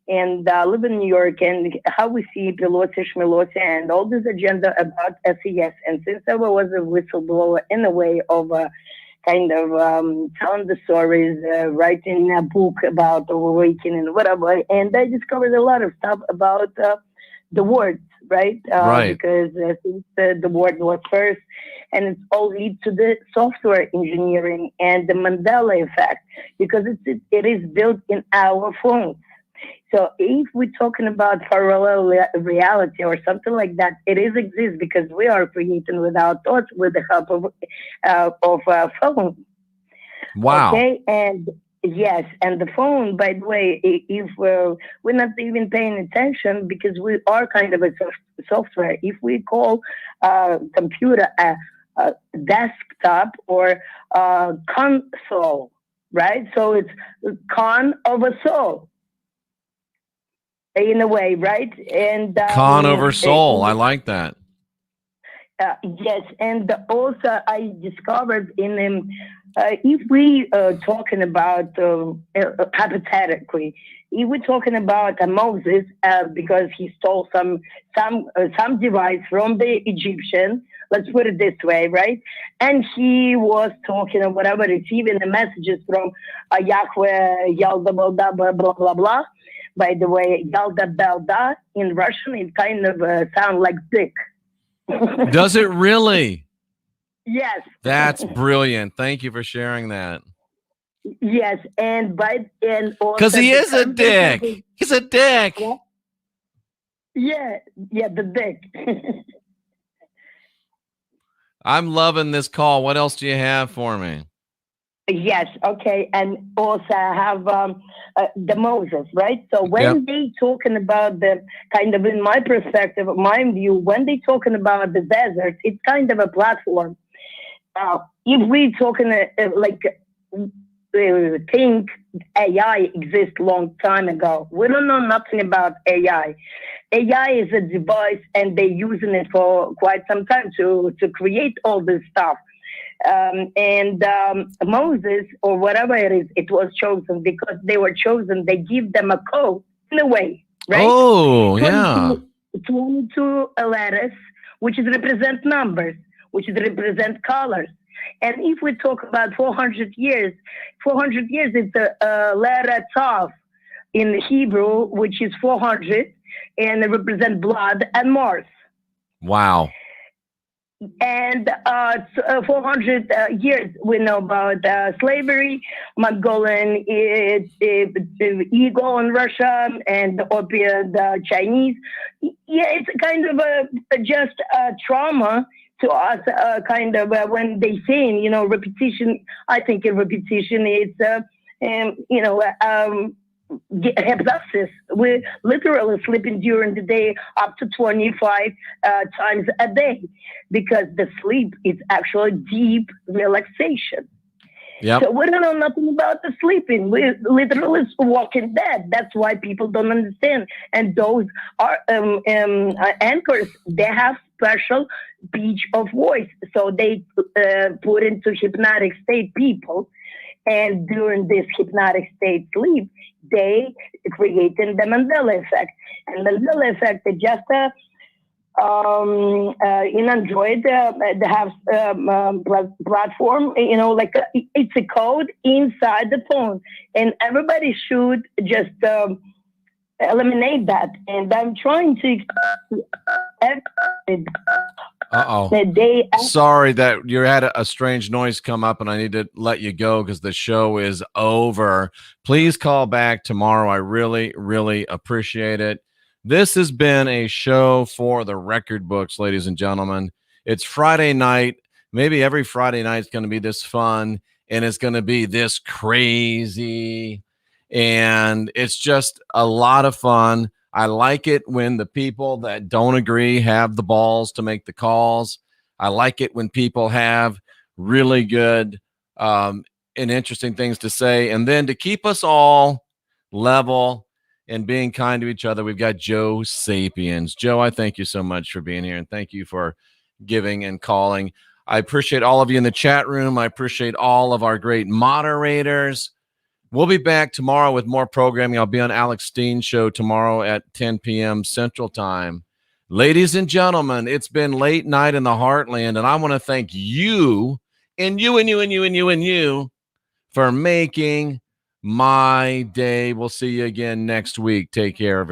S12: and live in New York, and how we see Pelosi, Shmelosi, and all this agenda about SES. And since I was a whistleblower in a way of kind of telling the stories, writing a book about awakening, whatever, and I discovered a lot of stuff about the words. Right? Because since the word was first, and it's all leads to the software engineering and the Mandela effect, because it is built in our phones. So if we're talking about parallel reality or something like that, it exists because we are creating with our thoughts with the help of a phone.
S1: Wow.
S12: Okay, and Yes, and the phone, by the way, if we're not even paying attention because we are kind of a software. If we call computer a desktop or console, right? So it's con over soul in a way, right? And
S1: con over soul. I like that.
S12: Yes, and also I discovered in if we talking about hypothetically, if we're talking about Moses because he stole some device from the Egyptian, let's put it this way, right? And he was talking or whatever, receiving the messages from Yahweh, Yalda, blah blah blah blah. By the way, Yalda Belda in Russian, it kind of sounds like dick.
S1: Does it really?
S12: Yes.
S1: That's brilliant. Thank you for sharing that.
S12: Yes, and
S1: because he is a dick. He's a dick.
S12: Yeah, the dick.
S1: I'm loving this call. What else do you have for me?
S12: Yes, okay, and also I have the Moses, right? So when they talking about the kind of, in my perspective, my view, when they talking about the desert, it's kind of a platform. If we talking think AI exists long time ago, we don't know nothing about AI. AI is a device, and they're using it for quite some time to create all this stuff. Moses, or whatever it is, it was chosen because they were chosen. They give them a code in a way, right?
S1: Oh,
S12: 22 letters, which is represent numbers, which is represent colors. And if we talk about 400 years, it's a letter Tav in Hebrew, which is 400, and it represents blood and Mars.
S1: Wow.
S12: And 400 years we know about slavery, Mongolian ego in Russia, and the opium, the Chinese. Yeah, it's kind of just a trauma to us, kind of when they say, repetition. I think a repetition is, hypnosis. We're literally sleeping during the day up to 25 times a day because the sleep is actually deep relaxation.
S1: Yep.
S12: So we don't know nothing about the sleeping. We're literally walking dead. That's why people don't understand. And those are anchors. They have special pitch of voice. So they put into hypnotic state people. And during this hypnotic state sleep, they created the Mandela effect. And the Mandela effect is just in Android, they have platform, it's a code inside the phone. And everybody should just eliminate that. And I'm trying to...
S1: Sorry that you had a strange noise come up, and I need to let you go because the show is over. Please call back tomorrow. I really, really appreciate it. This has been a show for the record books, ladies and gentlemen. It's Friday night. Maybe every Friday night is going to be this fun, and it's going to be this crazy, and it's just a lot of fun. I like it when the people that don't agree have the balls to make the calls. I like it when people have really good and interesting things to say. And then to keep us all level and being kind to each other, we've got Joe Sapiens. Joe, I thank you so much for being here, and thank you for giving and calling. I appreciate all of you in the chat room. I appreciate all of our great moderators. We'll be back tomorrow with more programming. I'll be on Alex Steen's show tomorrow at 10 p.m. Central Time. Ladies and gentlemen, it's been late night in the Heartland, and I want to thank you and you for making my day. We'll see you again next week. Take care, everybody.